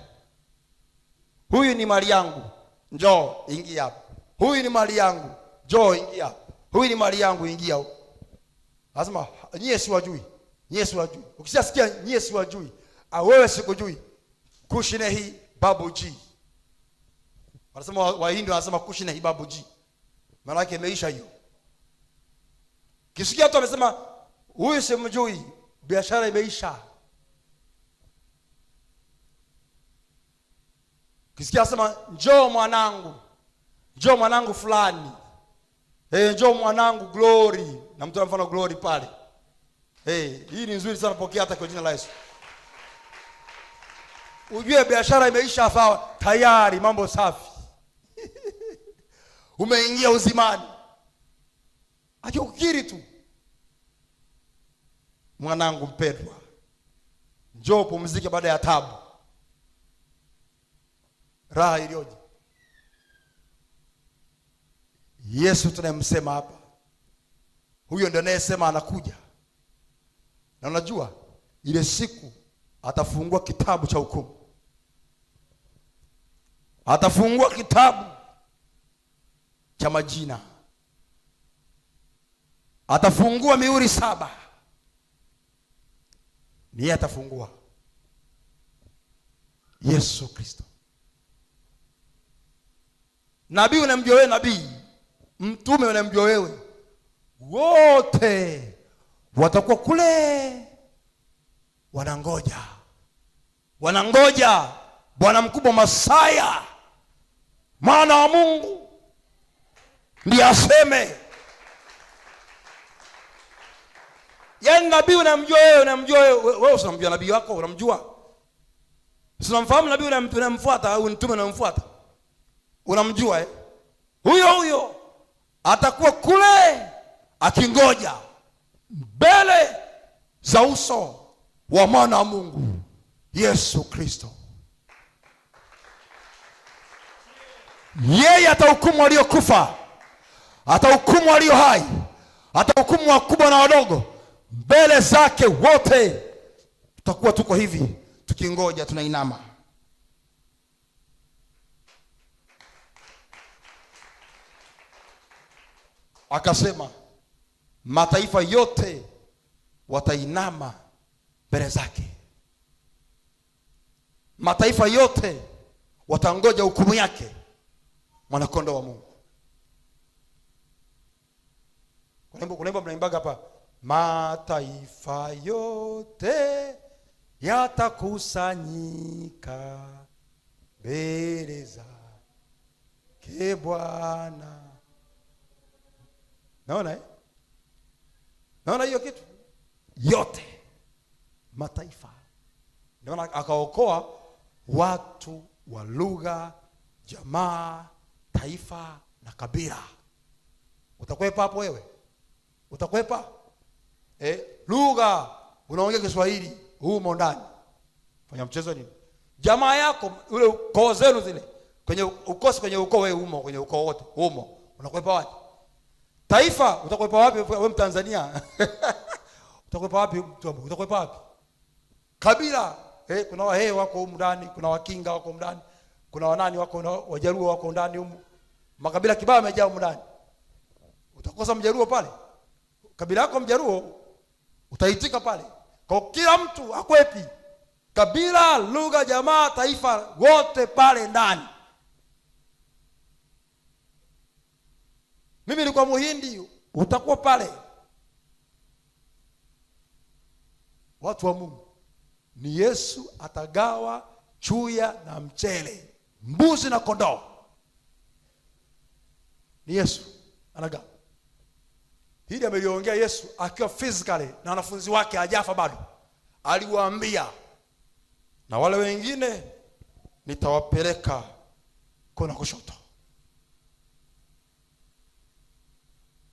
huyu ni mali yangu, njoo ingia hapa. Huyu ni mali yangu, njoo ingia hapa. Huyu ni mali yangu, ingia huko. Lazima nyie si wajui. Ukishasikia nyie si wajui, wewe sikujui, kushine babuji. Wanasema Wahindi wanasema kushine babuji. Maana yake imeisha hiyo. Kisikia tu amesema huyu simjui, biashara imeisha. Kisikia asema njoo mwanangu fulani. Njoo mwanangu Glory. Na mtu anafanya Glory pale. Hii ni nzuri sana, pokea hata kwa jina la Yesu. Ujue biashara imeisha, sawa, tayari mambo safi. Umeingia uzimani. Akikukiri tu, mwanangu mpendwa, njoo pumzike baada ya taabu. Raha iliyoje. Yesu tunayemsema hapa, huyo ndiye anayesema anakuja. Na unajua ile siku atafungua kitabu cha hukumu. Atafungua kitabu cha majina. Atafungua mihuri 7. Ni atafungua. Yesu Kristo. Nabii unamjua wewe, nabii. Mtume unamjua wewe. Wote watakuwa kule wanangoja Bwana mkubwa Masaya, mwana wa Mungu, ndiye aseme. Yaani nabii unamjua wewe usinamjua nabii wako, unamjua? Unamfahamu nabii unamfuata au mtume unamfuata? Unamjua Huyo atakuwa kule akingoja mbele za uso wa mwana wa Mungu Yesu Kristo. Yeye atahukumu waliokufa, atahukumu walio hai, atahukumu wakubwa na wadogo. Mbele zake wote tutakuwa tuko hivi tukingoja, tunainama. Akasema mataifa yote watainama mbele zake. Mataifa yote watangoja hukumu yake, mwanakondoo wa Mungu. Kunaimba mnaimbaga hapa, mataifa yote yatakusanyika mbele zake Bwana. Naona hiyo kitu yote mataifa. Naona akaokoa watu wa lugha, jamaa, taifa na kabila. Utakwepa hapo wewe? Utakwepa? Lugha unaongea Kiswahili humo ndani. Fanya mchezo nini? Jamaa yako ule ukoo zenu zile kwenye ukoo wewe humo, kwenye ukoo wote humo. Unakwepa wapi? Taifa utakwepa wapi wewe Mtanzania? Utakwepa wapi? Utakwepa wapi? Kabila kuna Wahehe wako humo ndani, kuna Wakinga wako humo ndani, kuna Wanani wako, Wajaruo wako ndani humo. Makabila kibao yamejaa humo ndani. Utakosa Mjaruo pale? Kabila yako Mjaruo utaitika pale. Kwa kila mtu akwepi. Kabila, lugha, jamaa, taifa wote pale ndani. Mimi nilikuwa Muhindi, utakuwa pale. Watu wa Mungu, ni Yesu atagawa chuya na mchele, mbuzi na kondoo. Ni Yesu anagawa. Hili ameliongea Yesu akiwa physically na wanafunzi wake, hajafa bado. Aliwaambia, na wale wengine nitawapeleka kona kushoto.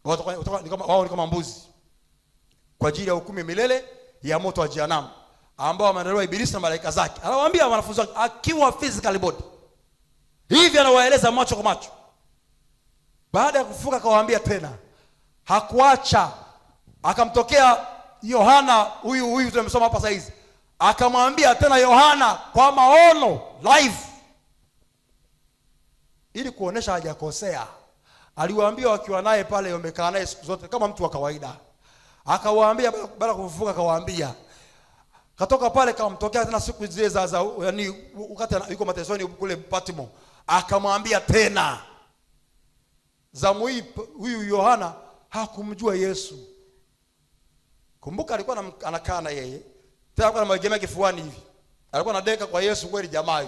Wao ni kama mbuzi kwa ajili ya hukumu milele ya moto wa jehanamu ambao wameandaliwa Ibilisi na malaika zake. Anawaambia wanafunzi wake akiwa physically body. Hivi anawaeleza macho kwa macho. Baada ya kufuka akawaambia tena. Hakuacha. Akamtokea Yohana, huyu tumesoma hapa saizi. Akamwambia tena Yohana kwa maono live, ili kuonesha hajakosea. Aliwaambia wakiwa naye pale, wamekaa naye siku zote kama mtu wa kawaida. Akawaambia baada kufufuka, akawaambia katoka pale, kamtokea tena siku zile za yani wakati yuko matesoni kule Patmo. Akamwambia tena, zamu hii huyu Yohana hakumjua Yesu. Kumbuka alikuwa anakaa na yeye. Tena alikuwa anagemea kifuani hivi. Alikuwa anadeka kwa Yesu kweli jamaa.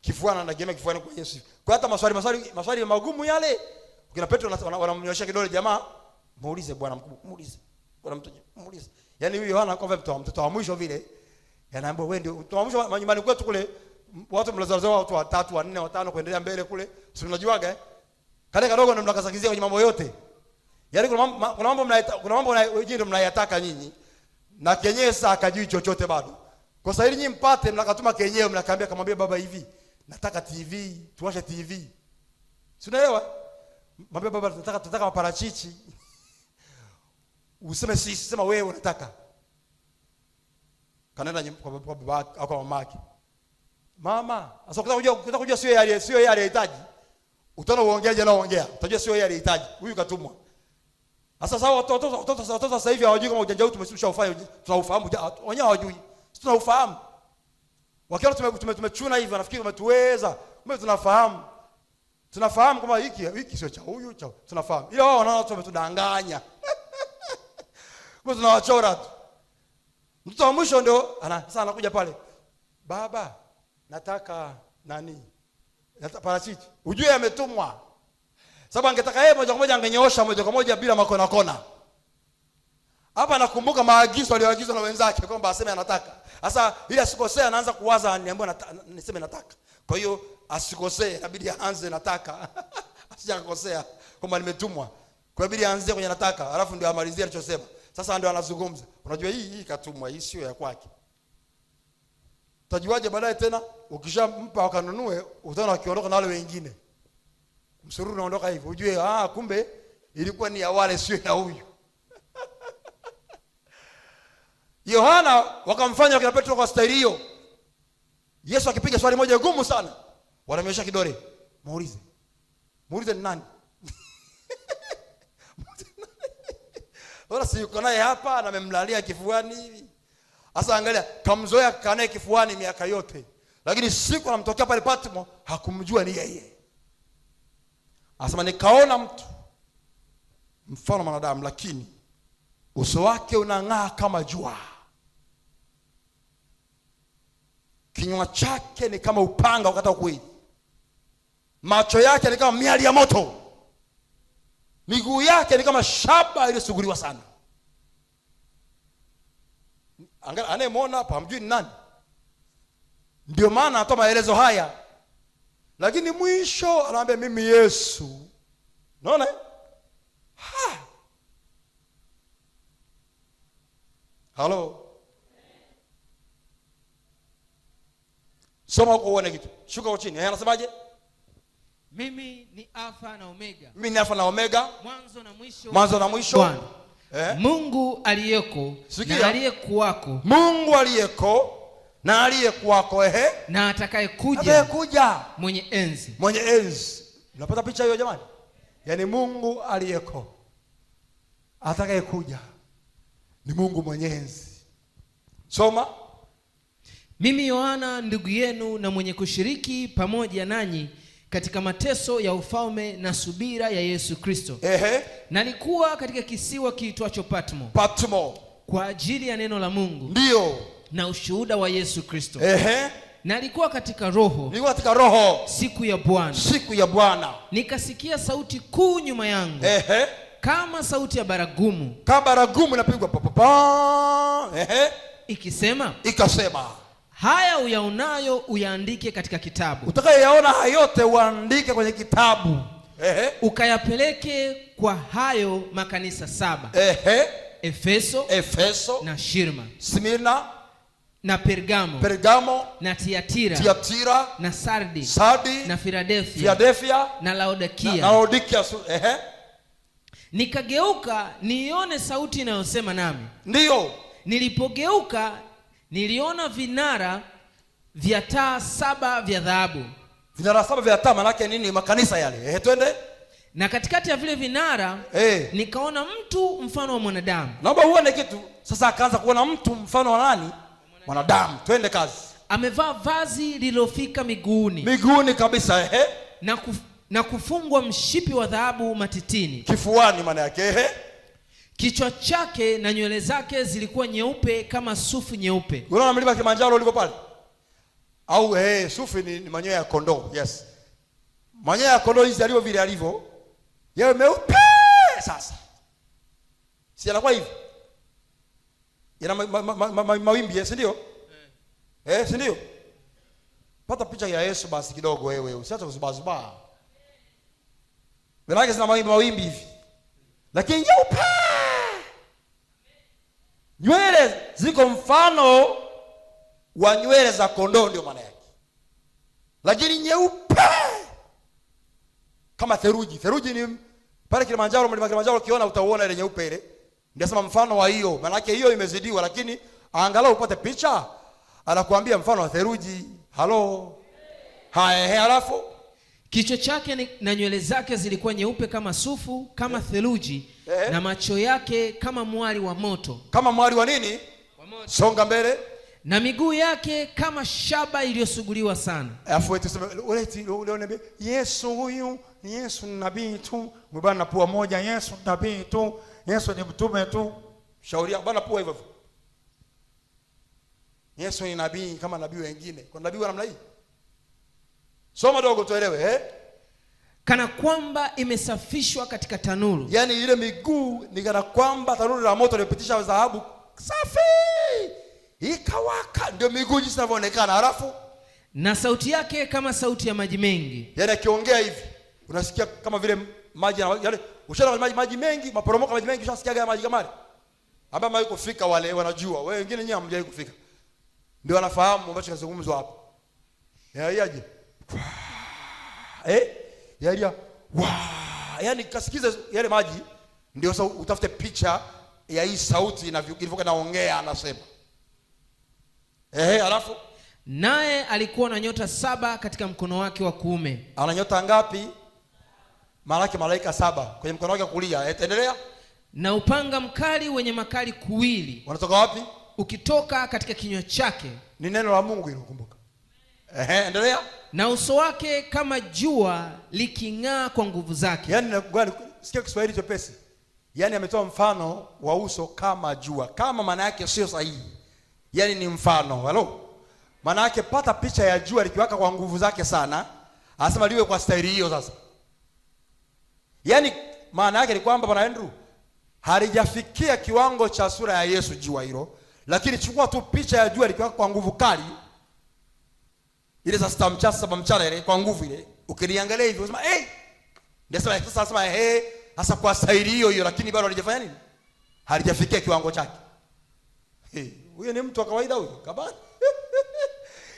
Kifuani anagemea kifuani kwa Yesu. Kwa hata maswali magumu yale, ukina Petro wanamnyoshia kidole jamaa, muulize bwana mkubwa, muulize. Bwana mtoje, muulize. Yaani huyu Yohana kwa mtoto wa mwisho vile, yanaambia wewe ndio mtoto wa mwisho nyumbani kwetu kule, watu mlazao watu 3, 4, 5 kuendelea mbele kule. Si unajuaga kale kadogo ndio mnakasakizia kwenye mambo yote. Yaani kuna mambo ndio mnayataka nyinyi. Na kenyewe sasa akajui chochote bado. Kwa sababu nyinyi mpate, mnakatuma kenyewe, mnakaambia kamwambia baba hivi, nataka TV, tuwashe TV. Si unaelewa? Mwambie baba tunataka maparachichi. Useme sisi, sema wewe unataka. Kanaenda kwa baba au kwa mama yake. Mama, sasa ukitaka kujua sio yeye aliyehitaji. Utaona uongeaje na uongea. Utajua sio yeye aliyehitaji. Huyu katumwa. Sasa watoto sasa hivi hawajui kama ujanja huu tumeshaufanya, tunaufahamu. Wenyewe hawajui. Sisi tunaufahamu. Wakiona tumechuna hivi wanafikiri umetuweza. Mimi tunafahamu. Tunafahamu kama hiki sio cha huyu, cha tunafahamu. Ila wao wanaona watu wametudanganya. Mimi tunawachora tu. Mtoto wa mwisho ndio sasa anakuja pale. Baba, nataka nani? Nataka parachichi. Ujue ametumwa. Sababu angetaka yeye moja kwa moja angenyoosha moja kwa moja bila makona kona. Hapa nakumbuka maagizo aliyoagizwa na wenzake kwamba aseme anataka. Sasa ili asikosee anaanza kuwaza niambiwa niseme nataka. Kwa hiyo asikosee inabidi aanze nataka. Asijakosea kwamba nimetumwa. Kwa hiyo inabidi aanzie kwenye nataka, alafu ndio amalizie alichosema. Sasa ndio anazungumza. Unajua hii katumwa, hii sio ya kwake. Utajuaje baadaye tena? Ukishampa wakanunue, utaona akiondoka na wale wengine. Msururu unaondoka hivyo. Ujue kumbe ilikuwa ni ya wale sio ya huyu. Yohana wakamfanya wakina Petro kwa staili hiyo. Yesu akipiga swali moja gumu sana, wanamnyosha kidole. Muulize ni nani? Wala si yuko naye hapa na amemlalia kifuani hivi. Sasa angalia, kamzoea kanae kifuani miaka yote. Lakini siku anamtokea pale Patmo hakumjua ni yeye. Anasema nikaona mtu mfano mwanadamu, lakini uso wake unang'aa kama jua. Kinywa chake ni kama upanga ukata kuwili. Macho yake ni kama miali ya moto. Miguu yake ni kama shaba iliyosuguliwa sana. Angalia, anayemwona hapa hamjui ni nani. Ndio maana anatoa maelezo haya. Lakini mwisho anaambia mimi Yesu. Unaona? Halo. Soma huko uone kitu. Shuka chini. Yeye anasemaje? Mimi ni Alfa na Omega. Mimi ni Alfa na Omega. Mwanzo na mwisho. Mungu aliyeko na aliyekuwako. Mungu aliyeko na aliyekuwako, na atakayekuja. Atakayekuja. Mwenye enzi. Mwenye enzi. Unapata picha hiyo jamani? Yaani Mungu aliyeko, atakayekuja ni Mungu mwenye enzi. Soma. Mimi Yohana ndugu yenu na mwenye kushiriki pamoja nanyi katika mateso ya ufalme na subira ya Yesu Kristo. Nalikuwa katika kisiwa kiitwacho Patmo kwa ajili ya neno la Mungu. Ndio. Na ushuhuda wa Yesu Kristo. Nalikuwa katika roho. Siku ya Bwana. Nikasikia sauti kuu nyuma yangu. Kama sauti ya baragumu. Kama baragumu inapigwa pa. Ikasema, haya uyaonayo uyaandike katika kitabu. Utakayeyaona hayo yote uandike kwenye kitabu. Ukayapeleke kwa hayo makanisa 7. Efeso na Smirna na Pergamo na Tiatira na Sardi na Filadelfia na Laodikia. Nikageuka nione sauti inayosema nami. Ndio. Nilipogeuka niliona vinara vya taa 7 vya dhahabu. Vinara 7 vya taa maana yake nini? Makanisa yale. Twende. Na katikati ya vile vinara nikaona mtu mfano wa mwanadamu. Naomba uone kitu. Sasa akaanza kuona mtu mfano wa nani? Mwanadamu. Twende kazi. Amevaa vazi lililofika miguuni. Miguuni kabisa. Na kufungwa mshipi wa dhahabu matitini. Kifuani maana yake. Kichwa chake na nywele zake zilikuwa nyeupe kama sufu nyeupe. Unaona mlima Kilimanjaro ulivyo pale? Au sufu ni manyoya ya kondoo. Yes. Manyoya ya kondoo hizi alivyo vile alivyo. Yeye meupe sasa. Si anakuwa hivi. Yana mawimbi, si ndio? Si ndio? Pata picha ya Yesu basi kidogo wewe. Usiache kuzubazuba. Maana zina mawimbi hivi. Lakini nyeupe. Nywele ziko mfano wa nywele za kondoo ndio maana yake. Lakini nyeupe kama theluji. Theluji ni pale Kilimanjaro, mlima Kilimanjaro ukiona utauona ile nyeupe ile. Ndio sema mfano wa hiyo. Maana yake hiyo imezidiwa, lakini angalau upate picha. Anakuambia mfano wa theluji. Halo. Haya, halafu kichwa chake na nywele zake zilikuwa nyeupe kama sufu, kama theluji, na macho yake kama mwali wa moto. Kama mwali wa nini? Wa moto. Songa mbele. Na miguu yake kama shaba iliyosuguliwa sana. Alafu wetu sema ule Yesu huyu, Yesu ni nabii tu, mbona pua moja, Yesu nabii tu, Yesu ni mtume tu. Shauri yako bana pua hivyo. Yesu ni nabii kama nabii wengine. Kwa nabii wa namna hii. Soma dogo tuelewe, kana kwamba imesafishwa katika tanuru. Yaani ile miguu ni kana kwamba tanuru la moto limepitisha dhahabu safi ikawaka, ndio miguu jinsi inavyoonekana. Halafu na sauti yake kama sauti ya maji mengi. Yaani akiongea hivi unasikia kama vile maji, yaani ushaona maji mengi, maporomoko maji mengi, ushasikia maji kama yale ambao maji kufika, wale wanajua. Wewe wengine nyinyi hamjai kufika, ndio wanafahamu ambacho kinazungumzwa hapo. Yaje yaja yaani kasikiza yale maji, ndio sasa utafute picha ya hii sauti na ilivyokuwa naongea. Anasema alafu naye alikuwa na nyota 7 katika mkono wake wa kuume. Ana nyota ngapi? Malaki malaika 7 kwenye mkono wake wa kulia. Endelea. Na upanga mkali wenye makali kuwili. Wanatoka wapi? Ukitoka katika kinywa chake. Ni neno la Mungu hilo, kumbuka. Endelea. Na uso wake kama jua liking'aa kwa nguvu zake. Yaani sikia Kiswahili chepesi. Yaani ametoa mfano wa uso kama jua. Kama maana yake sio sahihi. Yaani ni mfano. Halo? Maana yake pata picha ya jua likiwaka kwa nguvu zake sana. Anasema liwe kwa staili hiyo sasa. Yaani maana yake ni kwamba Bwana Andrew halijafikia kiwango cha sura ya Yesu jua hilo, lakini chukua tu picha ya jua likiwaka kwa nguvu kali. Ile za 7 mchana ile kwa nguvu ile. Ukiliangalia hivi unasema ndio sasa sasa kwa staili hiyo hiyo, lakini bado halijafanya nini? Halijafikia kiwango chake. Huyo ni mtu wa kawaida huyo, kabisa.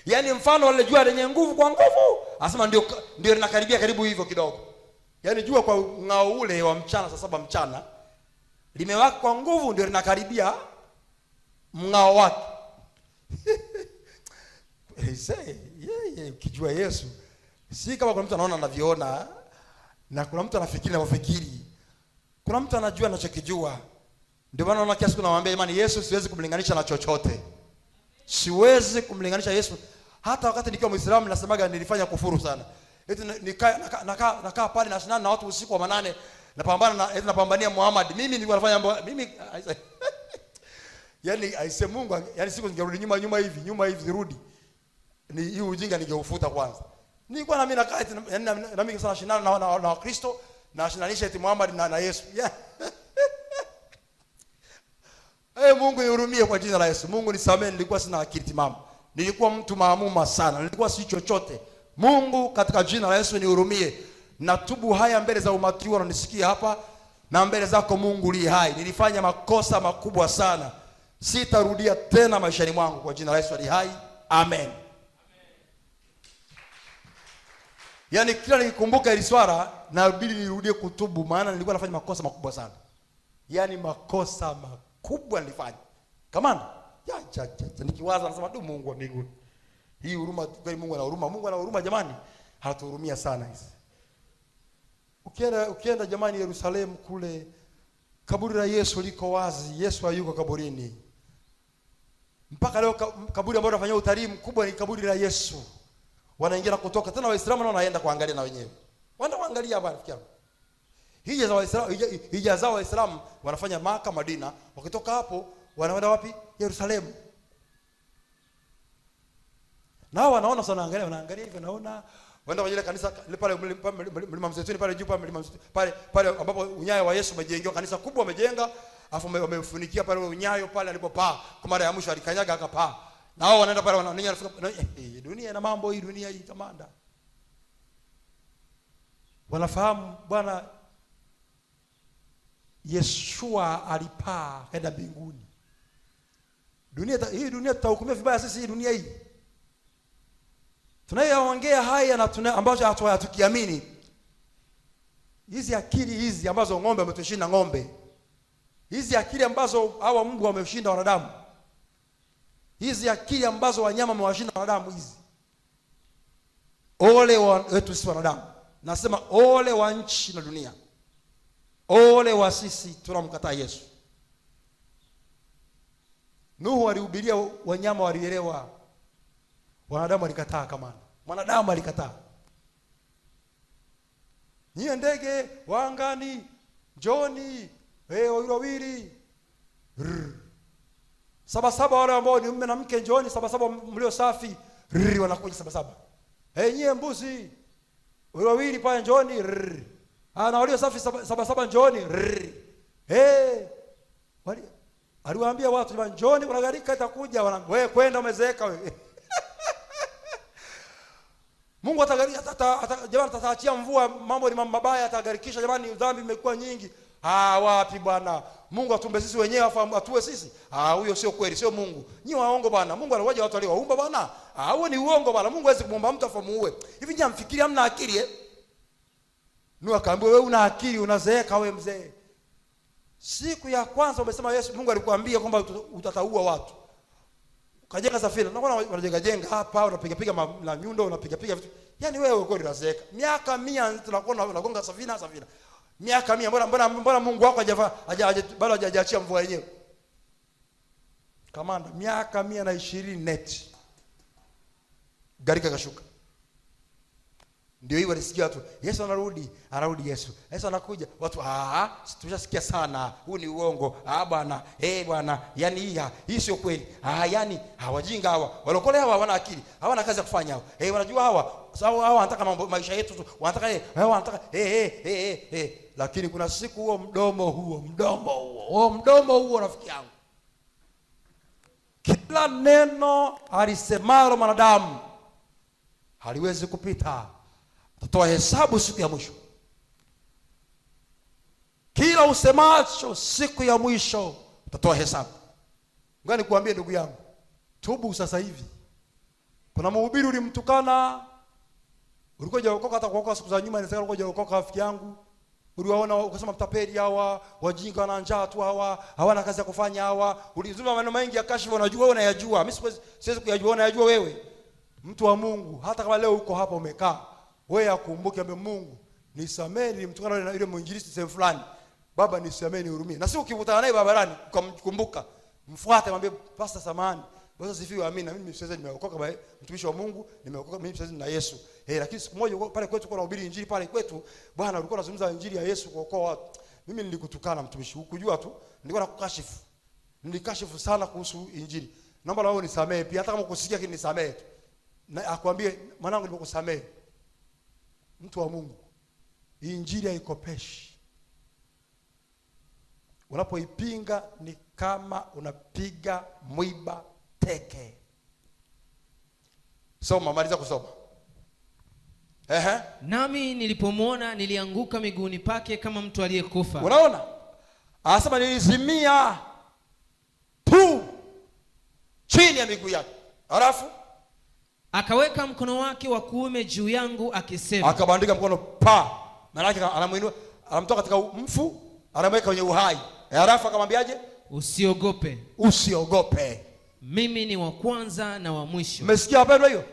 Yaani mfano wale jua lenye nguvu kwa nguvu, anasema ndio linakaribia karibu hivyo kidogo. Yaani jua kwa ngao ule wa mchana saa 7 mchana limewaka kwa nguvu, ndio linakaribia mngao wake. Ukijua Yesu si kama kuna mtu anaona anaviona na kuna mtu anafikiri anavyofikiri. Kuna mtu anajua anachokijua. Ndio maana naona kiasi kunamwambia imani Yesu siwezi kumlinganisha na chochote. Siwezi kumlinganisha Yesu. Hata wakati nikiwa Muislamu nasemaga nilifanya kufuru sana. Eti nakaa pale na shindana na watu usiku wa manane, napambania Muhammad. Mimi nilikuwa nafanya yaani aise Mungu, yaani siku ningerudi nyuma hivi zirudi. Ni hii ujinga ningeufuta kwanza. Nilikuwa na mimi nakaa eti na mimi sana shindana na Wakristo na shinanisha eti Muhammad na Yesu. Mungu nihurumie kwa jina la Yesu. Mungu nisamehe, nilikuwa sina akili timamu. Nilikuwa mtu maamuma sana. Nilikuwa si chochote. Mungu katika jina la Yesu nihurumie. Natubu haya mbele za umati wangu unanisikia hapa na mbele zako Mungu li hai. Nilifanya makosa makubwa sana. Sitarudia tena maishani mwangu kwa jina la Yesu ali hai. Amen. Yaani kila nikikumbuka ile swala inabidi nirudie kutubu, maana nilikuwa nafanya makosa makubwa sana. Yaani makosa makubwa nilifanya. Kamanda, nikiwaza nasema tu Mungu wa mbinguni. Hii huruma kweli, Mungu ana huruma. Mungu ana huruma jamani. Hatuhurumia sana hizi. Ukienda jamani Yerusalemu kule, kaburi la Yesu liko wazi. Yesu hayuko kaburini. Mpaka leo kaburi ambalo wanafanya utalii mkubwa ni kaburi la Yesu. Wanaingia na kutoka. Tena Waislamu nao wanaenda kuangalia na wenyewe. Wanda kuangalia hapa rafiki yangu. Hija za Waislamu wanafanya Maka, Madina. Wakitoka hapo wanaenda wapi? Yerusalemu. Nao wanaona sana, wanaangalia hivi, wanaona waenda kwenye kanisa ile pale mlima Mzeituni pale juu pale ambapo unyayo wa Yesu umejengewa, kanisa kubwa wamejenga, afu wamefunikia pale unyayo pale alipopaa. Kwa mara ya mwisho alikanyaga akapaa. Nao wanaenda pale wanaona dunia ina mambo hii, dunia hii kamanda. Wanafahamu Bwana Yeshua alipaa kwenda mbinguni. Dunia tutahukumia vibaya sisi hii dunia hii. Tunayoongea haya na ambacho hatukiamini. Hizi akili hizi ambazo ng'ombe wametushinda ng'ombe. Hizi akili ambazo hawa mbwa wameshinda wanadamu. Hizi akili ambazo wanyama wamewashinda wanadamu hizi. Ole wetu sisi wanadamu. Nasema ole wa nchi na dunia. Ole wa sisi tunamkataa Yesu. Nuhu alihubiria, wanyama walielewa. Wanadamu walikataa kama. Mwanadamu alikataa. Nyie ndege wa angani, njoni, wawili. 7 wale ambao ni mume na mke, njoni 7 mlio safi. Wanakuja 7. Nyie mbuzi, wawili pale njooni. Na walio safi saba njooni. Aliwaambia watu jamani, njooni kuna gharika itakuja. Wewe kwenda umezeeka wewe. Mungu jamani ataachia mvua, mambo ni mabaya, atagarikisha jamani, dhambi imekuwa nyingi. Wapi bwana? Mungu atumbe sisi wenyewe afahamu atue sisi. Huyo sio kweli, sio Mungu. Nyi waongo bwana. Mungu anawaje watu waliowaumba bwana? Huo ni uongo bwana. Mungu hawezi kumuumba mtu afamuue. Hivi nyinyi mfikiri hamna akili Nuhu akaambia wewe una akili, unazeeka wewe mzee. Siku ya kwanza umesema Yesu Mungu alikwambia kwamba utataua watu. Ukajenga safina. Unaona unajenga hapa, unapiga na nyundo, unapiga vitu. Yaani wewe uko unazeeka. Miaka 100 tunakuwa unagonga safina. Miaka 100 mbona Mungu wako bado hajaachia mvua yenyewe? Kamanda, miaka 120 net. Gharika kashuka. Ndio hiyo walisikia watu, Yesu anarudi Yesu. Yesu anakuja. Watu tumeshasikia sana. Huu ni uongo. Bwana, bwana, yani hii sio kweli. Yani hawajinga hawa. Walokole hawa hawana akili. Hawana kazi ya kufanya hawa. Wanajua hawa. Sawa hawa wanataka maisha yetu tu. Wanataka lakini kuna siku mdomo huo rafiki yangu. Kila neno alisemalo mwanadamu haliwezi kupita. Utatoa hesabu siku ya mwisho. Kila usemacho siku ya mwisho utatoa hesabu. Ngoja nikuambie ndugu yangu, tubu sasa hivi. Kuna mhubiri ulimtukana, ulikuwa hujaokoka, hata kuokoka siku za nyuma inaweza ulikuwa hujaokoka rafiki yangu. Uliwaona ukasema mtapeli hawa, wajinga na njaa tu hawa, hawana kazi ya kufanya hawa. Ulizungumza maneno mengi ya kashifa, unajua wewe unayajua. Mimi siwezi kuyajua, unayajua wewe. Mtu wa Mungu, hata kama leo uko hapa umekaa, wewe akumbuke Mungu, nisamee nilimtukana na yule mwinjilisti sehemu fulani. Baba nisamee, nihurumie. Na si ukikutana naye barabarani ukamkumbuka, mfuate mwambie pastor samahani. Bwana sifiwe, amina. Mimi sasa nimeokoka, mtumishi wa Mungu, nimeokoka mimi sasa na Yesu. Lakini siku moja pale kwetu kuna hubiri injili pale kwetu, bwana ulikuwa unazungumza injili ya Yesu kuokoa watu. Mimi nilikutukana mtumishi, hukujua tu. Nilikuwa nakukashifu. Nilikashifu sana kuhusu injili. Naomba wewe nisamee pia, hata kama ukusikia kile nisamee tu. Na akwambie mwanangu nimekusamee. Mtu wa Mungu, injili haikopeshi. Unapoipinga ni kama unapiga mwiba teke. Soma, maliza kusoma. Nami nilipomwona nilianguka miguuni pake kama mtu aliyekufa. Unaona? Anasema nilizimia tu chini ya miguu yake. Halafu akaweka mkono wake wa kuume juu yangu akisema. Akabandika mkono maana yake anamuinua, anamtoa katika mfu, anamweka kwenye uhai. Halafu akamwambiaje? Usiogope. Mimi ni wa kwanza na wa mwisho. Umesikia hapo hiyo?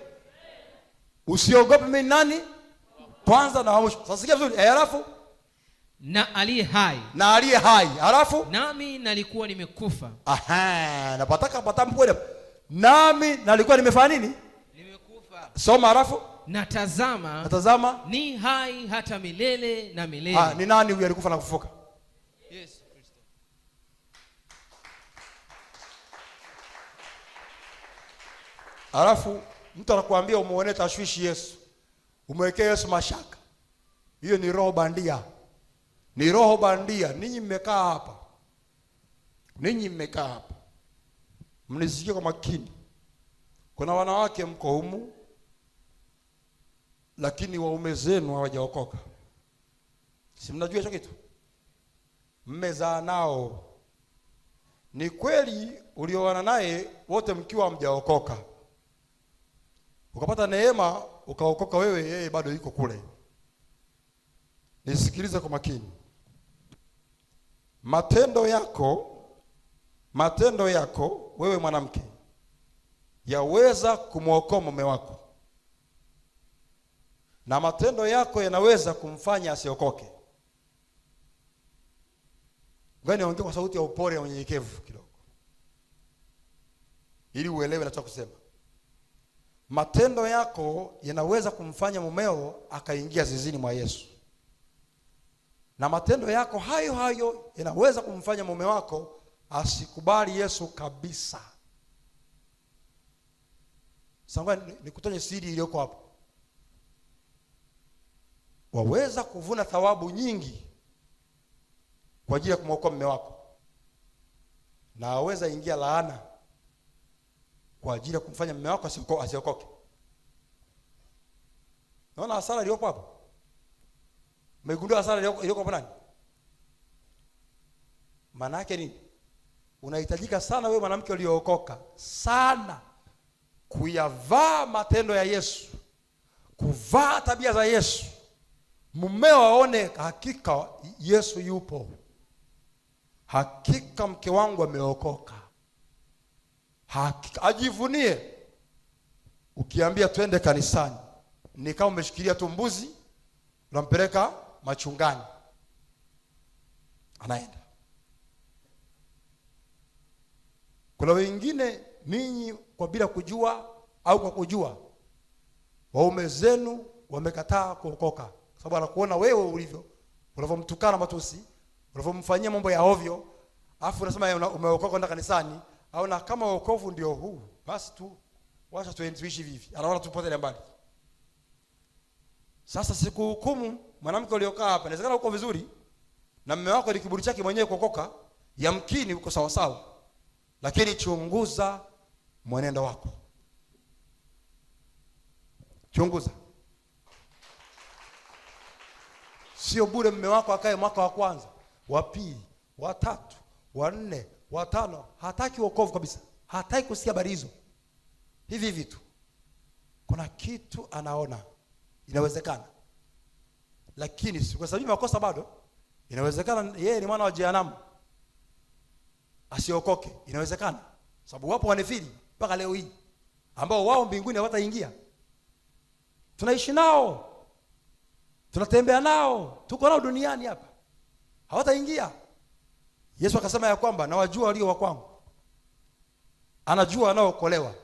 Usiogope, mimi nani? Kwanza na wa mwisho. Sasa sikia vizuri. Halafu na aliye hai. Halafu nami nalikuwa nimekufa. Napataka patamkwenda. Nami nalikuwa nimefanya nini? Nimekufa. Soma halafu. Natazama ni hai hata milele na milele. Ni nani huyu alikufa na kufufuka? Yesu Kristo. Halafu mtu anakuambia umuone tashwishi Yesu, umwekee Yesu mashaka. Hiyo ni roho bandia. Ninyi mmekaa hapa, mnisikie kwa makini. Kuna wanawake mko humu, lakini waume zenu hawajaokoka. Si mnajua hicho kitu? Mmezaa nao. Ni kweli ulioana naye wote mkiwa hamjaokoka. Ukapata neema ukaokoka wewe, yeye bado yuko kule. Nisikilize kwa makini. Matendo yako wewe mwanamke yaweza kumwokoa mume wako, na matendo yako yanaweza kumfanya asiokoke. Ngoja niongee kwa sauti ya upole na unyenyekevu kidogo, ili uelewe nataka kusema. Matendo yako yanaweza kumfanya mumeo akaingia zizini mwa Yesu, na matendo yako hayo yanaweza kumfanya mume wako asikubali Yesu kabisa. Sasa nikutonye siri iliyoko hapo. waweza kuvuna thawabu nyingi kwa ajili ya kumwokoa mume wako, na waweza ingia laana kwa ajili ya kumfanya mume wako asiokoke. Naona hasara iliyopo hapo. Umegundua hasara iliyoko hapo nani? Maana yake nini? Unahitajika sana wewe mwanamke uliyookoka sana kuyavaa matendo ya Yesu, kuvaa tabia za Yesu. Mumeo aone hakika Yesu yupo, hakika mke wangu ameokoka, hakika ajivunie. Ukiambia twende kanisani, ni kama umeshikilia tu mbuzi unampeleka machungani, anaenda. Kuna wengine ninyi kwa bila kujua au kwa kujua, waume zenu wamekataa kuokoka, sababu anakuona wewe ulivyo, unavyomtukana matusi, unavyomfanyia mambo ya ovyo, afu unasema umeokoka kwenda kanisani, au na kama wokovu ndio huu, basi tu wacha tuishi hivi. Anaona tupote mbali. Sasa sikuhukumu mwanamke uliokaa hapa, inawezekana uko vizuri na mume wako ni kiburi chake mwenyewe kuokoka, yamkini uko sawa sawa, lakini chunguza mwenendo wako. Chunguza. Sio bure mume wako akae mwaka wa kwanza, wa pili, wa tatu, wa nne, wa tano, hataki wokovu kabisa, hataki kusikia habari hizo. Hivi vitu kuna kitu anaona. Inawezekana, lakini si kwa sababu makosa bado. Inawezekana yeye ni mwana wa jehanamu asiokoke, inawezekana, sababu wapo wanefili mpaka leo hii ambao wao mbinguni hawataingia. Tunaishi nao, tunatembea nao, tuko nao duniani hapa, hawataingia. Yesu akasema ya kwamba na wajua walio wa kwangu, anajua wanaookolewa.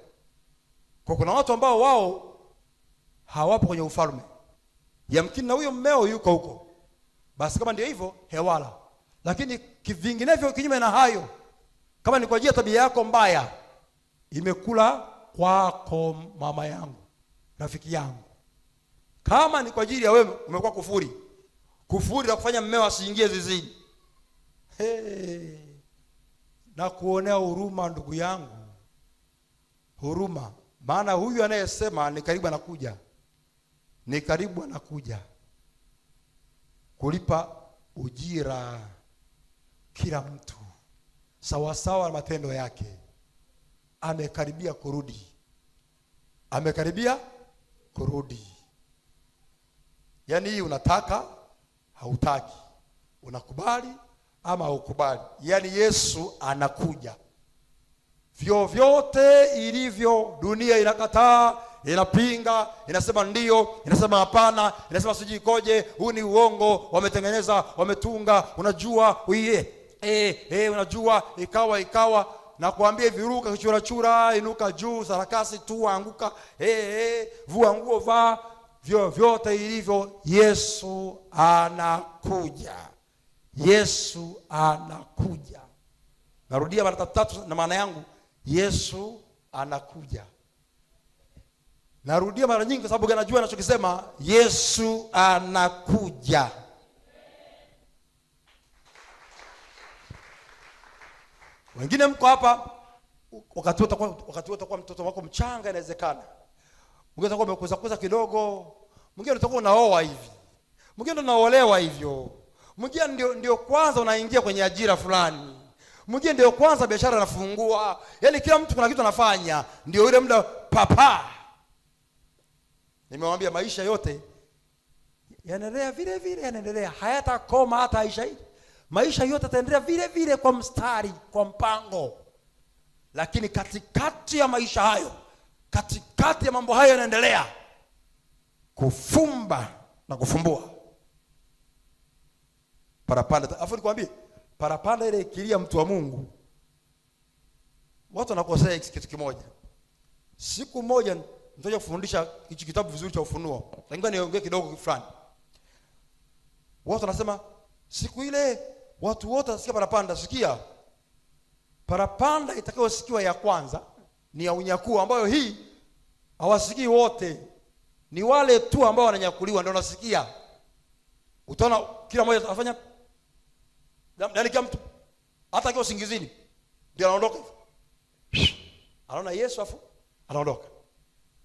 Kwa kuna watu ambao wao hawapo kwenye ufalme, yamkini na huyo mmeo yuko huko, basi kama ndio hivyo hewala. Lakini vinginevyo kinyume na hayo, kama ni kwa ajili ya tabia yako mbaya, imekula kwako mama yangu, rafiki yangu. Kama ni kwa ajili ya wewe umekuwa kufuri la kufanya mmeo asiingie zizini, na kuonea huruma ndugu yangu, huruma. Maana huyu anayesema ni karibu anakuja, ni karibu anakuja kulipa ujira kila mtu sawasawa na matendo yake. Amekaribia kurudi, amekaribia kurudi. Yaani hii unataka hautaki, unakubali ama haukubali, yaani Yesu anakuja. Vyovyote ilivyo, dunia inakataa, inapinga, inasema ndio, inasema hapana, inasema siji ikoje, huu ni uongo, wametengeneza, wametunga, unajua unajua ikawa na kuambia viruka kichura chura, inuka juu, sarakasi tu, anguka, vua nguo, vaa. Vyovyote ilivyo, Yesu anakuja. Yesu anakuja. Narudia mara tatu na maana yangu, Yesu anakuja. Narudia mara nyingi kwa sababu gani? Najua ninachokisema. Yesu anakuja. Wengine mko hapa wakati utakuwa mtoto wako mchanga, inawezekana. Mwingine utakuwa umekuza kidogo, mwingine utakuwa unaoa hivi, mwingine unaolewa hivyo, mwingine ndio kwanza unaingia kwenye ajira fulani, mwingine ndio kwanza biashara anafungua. Yaani kila mtu kuna kitu anafanya, ndio ile muda papa. Nimewambia maisha yote yanaendelea vile vile, yanaendelea, hayatakoma hata Aisha hii. Maisha yote yataendelea vile vile kwa mstari, kwa mpango. Lakini katikati ya maisha hayo, katikati ya mambo hayo yanaendelea kufumba na kufumbua. Parapanda, afu nikwambie, parapanda ile ikilia mtu wa Mungu, watu wanakosea kitu kimoja. Siku moja nitaje kufundisha hichi kitabu vizuri cha Ufunuo. Ngoja niongee kidogo fulani. Watu wanasema siku ile watu wote wasikia parapanda. Sikia, parapanda itakayosikiwa ya kwanza ni ya unyakuo, ambayo hii hawasikii wote, ni wale tu ambao wananyakuliwa ndio wanasikia. utaona kila mmoja anafanya, yaani kila mtu hata akiwa usingizini ndio anaondoka hivyo. Anaona Yesu afu anaondoka.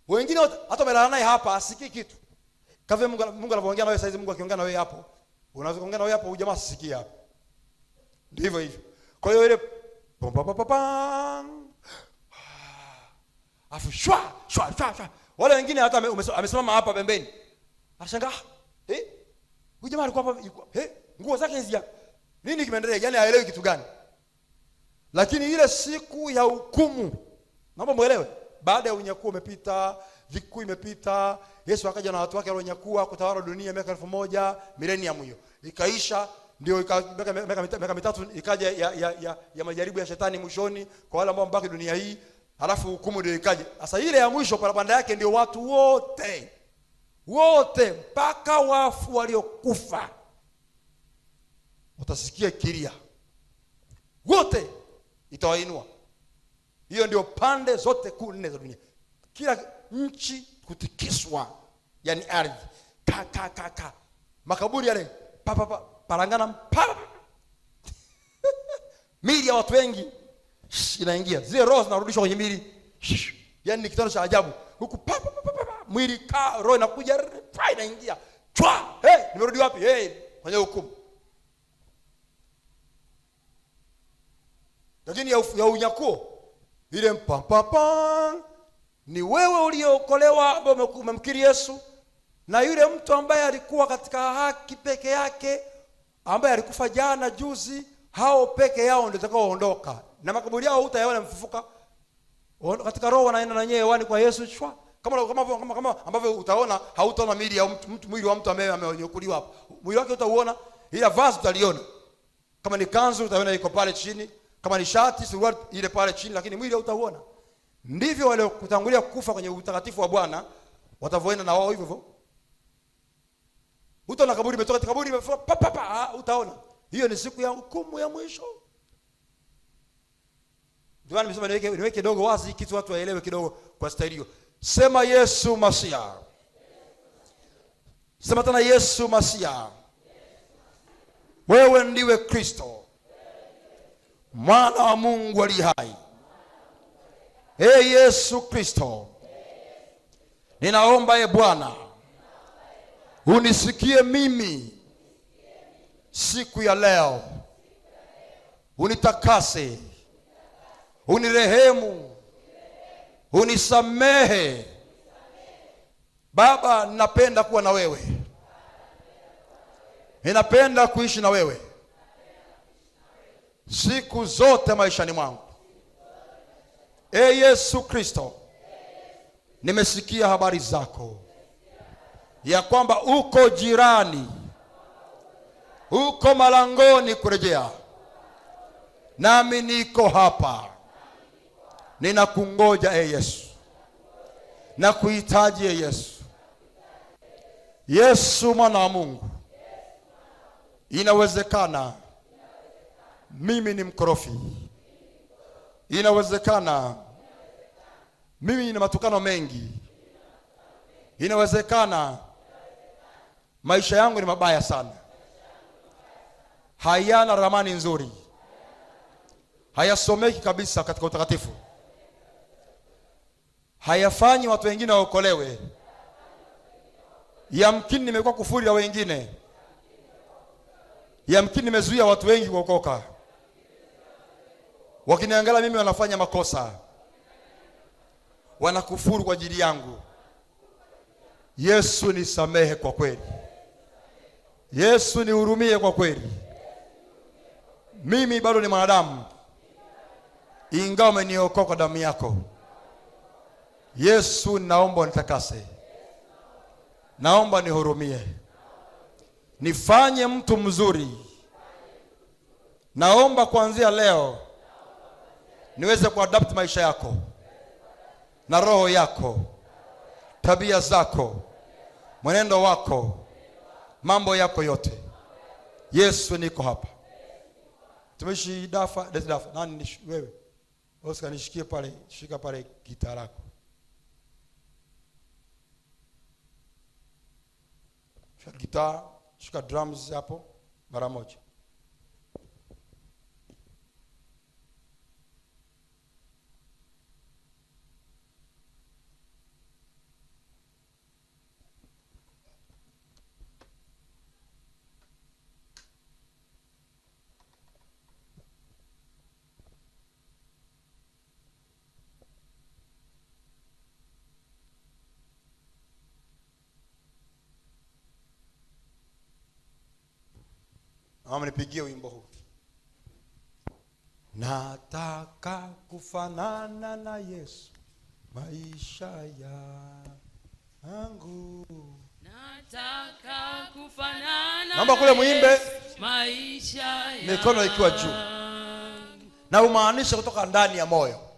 Wengine hata umelala naye hapa asikii kitu. Kama Mungu anapoongea na wewe saizi, Mungu akiongea na wewe hapo, unaweza kuongea na wewe hapo, huyu jamaa asikie hapo. Ndivyo hivyo. Kwa hiyo ile pom pom pom pam. Afu shwa. Wale wengine hata amesimama hapa pembeni. Anashangaa, huyu jamaa alikuwa hapa, nguo zake hizi hapa. Nini kimeendelea? Yaani haelewi kitu gani. Lakini ile siku ya hukumu, naomba muelewe, baada ya unyakuo umepita, dhiki imepita, Yesu akaja na watu wake walionyakua kutawala dunia miaka 1000, millennium hiyo. Ikaisha, ndio miaka mitatu ikaja ya majaribu ya shetani mwishoni kwa wale ambao mbaki dunia hii. Halafu hukumu ndio ikaja. Sasa ile ya mwisho parapanda yake ndio watu wote mpaka wafu waliokufa utasikia kilia, wote itawainua. Hiyo ndio pande zote kuu 4 za dunia. Kila nchi kutikiswa, yani ardhi ka makaburi yale parangana mili ya watu wengi inaingia, zile roho zinarudishwa kwenye mili, yani ni kitendo cha ajabu. Huku mwili roho inakuja inaingia chwa, nimerudi wapi? Kwenye hukumu. Lakini ya unyakuo ile mpapapa ni wewe uliokolewa ambao umemkiri Yesu, na yule mtu ambaye alikuwa katika haki peke yake, ambaye alikufa jana juzi, hao peke yao ndio watakaoondoka, na makaburi yao hutayaona mfufuka. Katika roho wanaenda na nyewe hewani kwa Yesu chwa. Kama ambavyo utaona, hautaona mwili ya mtu, mwili wa mtu ambaye amenyokuliwa hapo. Mwili wake utauona, ila vazi utaliona. Kama ni kanzu utaona iko pale chini, kama ni shati suruali ile pale chini, lakini mwili hautauona. Ndivyo wale kutangulia kufa kwenye utakatifu wa Bwana watavoenda na wao hivyo hivyo. Utaona kaburi imetoka, kaburi imefuka utaona. Hiyo ni siku ya hukumu ya mwisho. Ndio nimesema niweke kidogo wazi kitu watu waelewe kidogo kwa staili hiyo. Sema Yesu Masia. Sema tena Yesu Masia. Wewe ndiwe Kristo, Mwana wa Mungu aliye hai. Yesu Kristo, ninaomba Bwana unisikie mimi siku ya leo, unitakase, unirehemu, unisamehe. Baba, ninapenda kuwa na wewe, ninapenda kuishi na wewe siku zote maishani mwangu. Yesu Kristo, nimesikia habari zako ya kwamba uko jirani, uko malangoni kurejea, nami niko hapa, ninakungoja Yesu, na kuhitaji Yesu. Yesu Mwana wa Mungu, inawezekana mimi ni mkorofi, inawezekana mimi nina matukano mengi, inawezekana maisha yangu ni mabaya sana, hayana ramani nzuri, hayasomeki kabisa katika utakatifu, hayafanyi watu wengine waokolewe. Yamkini nimekuwa kufuri ya wengine, yamkini nimezuia watu wengi kuokoka. Wakiniangalia mimi wanafanya makosa, wanakufuru kwa ajili yangu. Yesu nisamehe kwa kweli, Yesu nihurumie kwa kweli. Mimi bado ni mwanadamu, ingawa umeniokoa kwa damu yako. Yesu, naomba unitakase, naomba nihurumie, nifanye mtu mzuri. Naomba kuanzia leo niweze kuadapt maisha yako na roho yako, tabia zako, mwenendo wako, mambo yako yote. Yesu, niko hapa. Tumishi Dafa, nani ni wewe? Oscar, nishikie pale, shika pale gitaa lako. Shika gitaa, Shuka drums hapo mara moja. Mama nipigie wimbo huu. Nataka kufanana na Yesu maisha yangu. Nataka kufanana. Naomba kule muimbe maisha yangu. mikono ikiwa juu. Na umaanisha kutoka ndani ya moyo.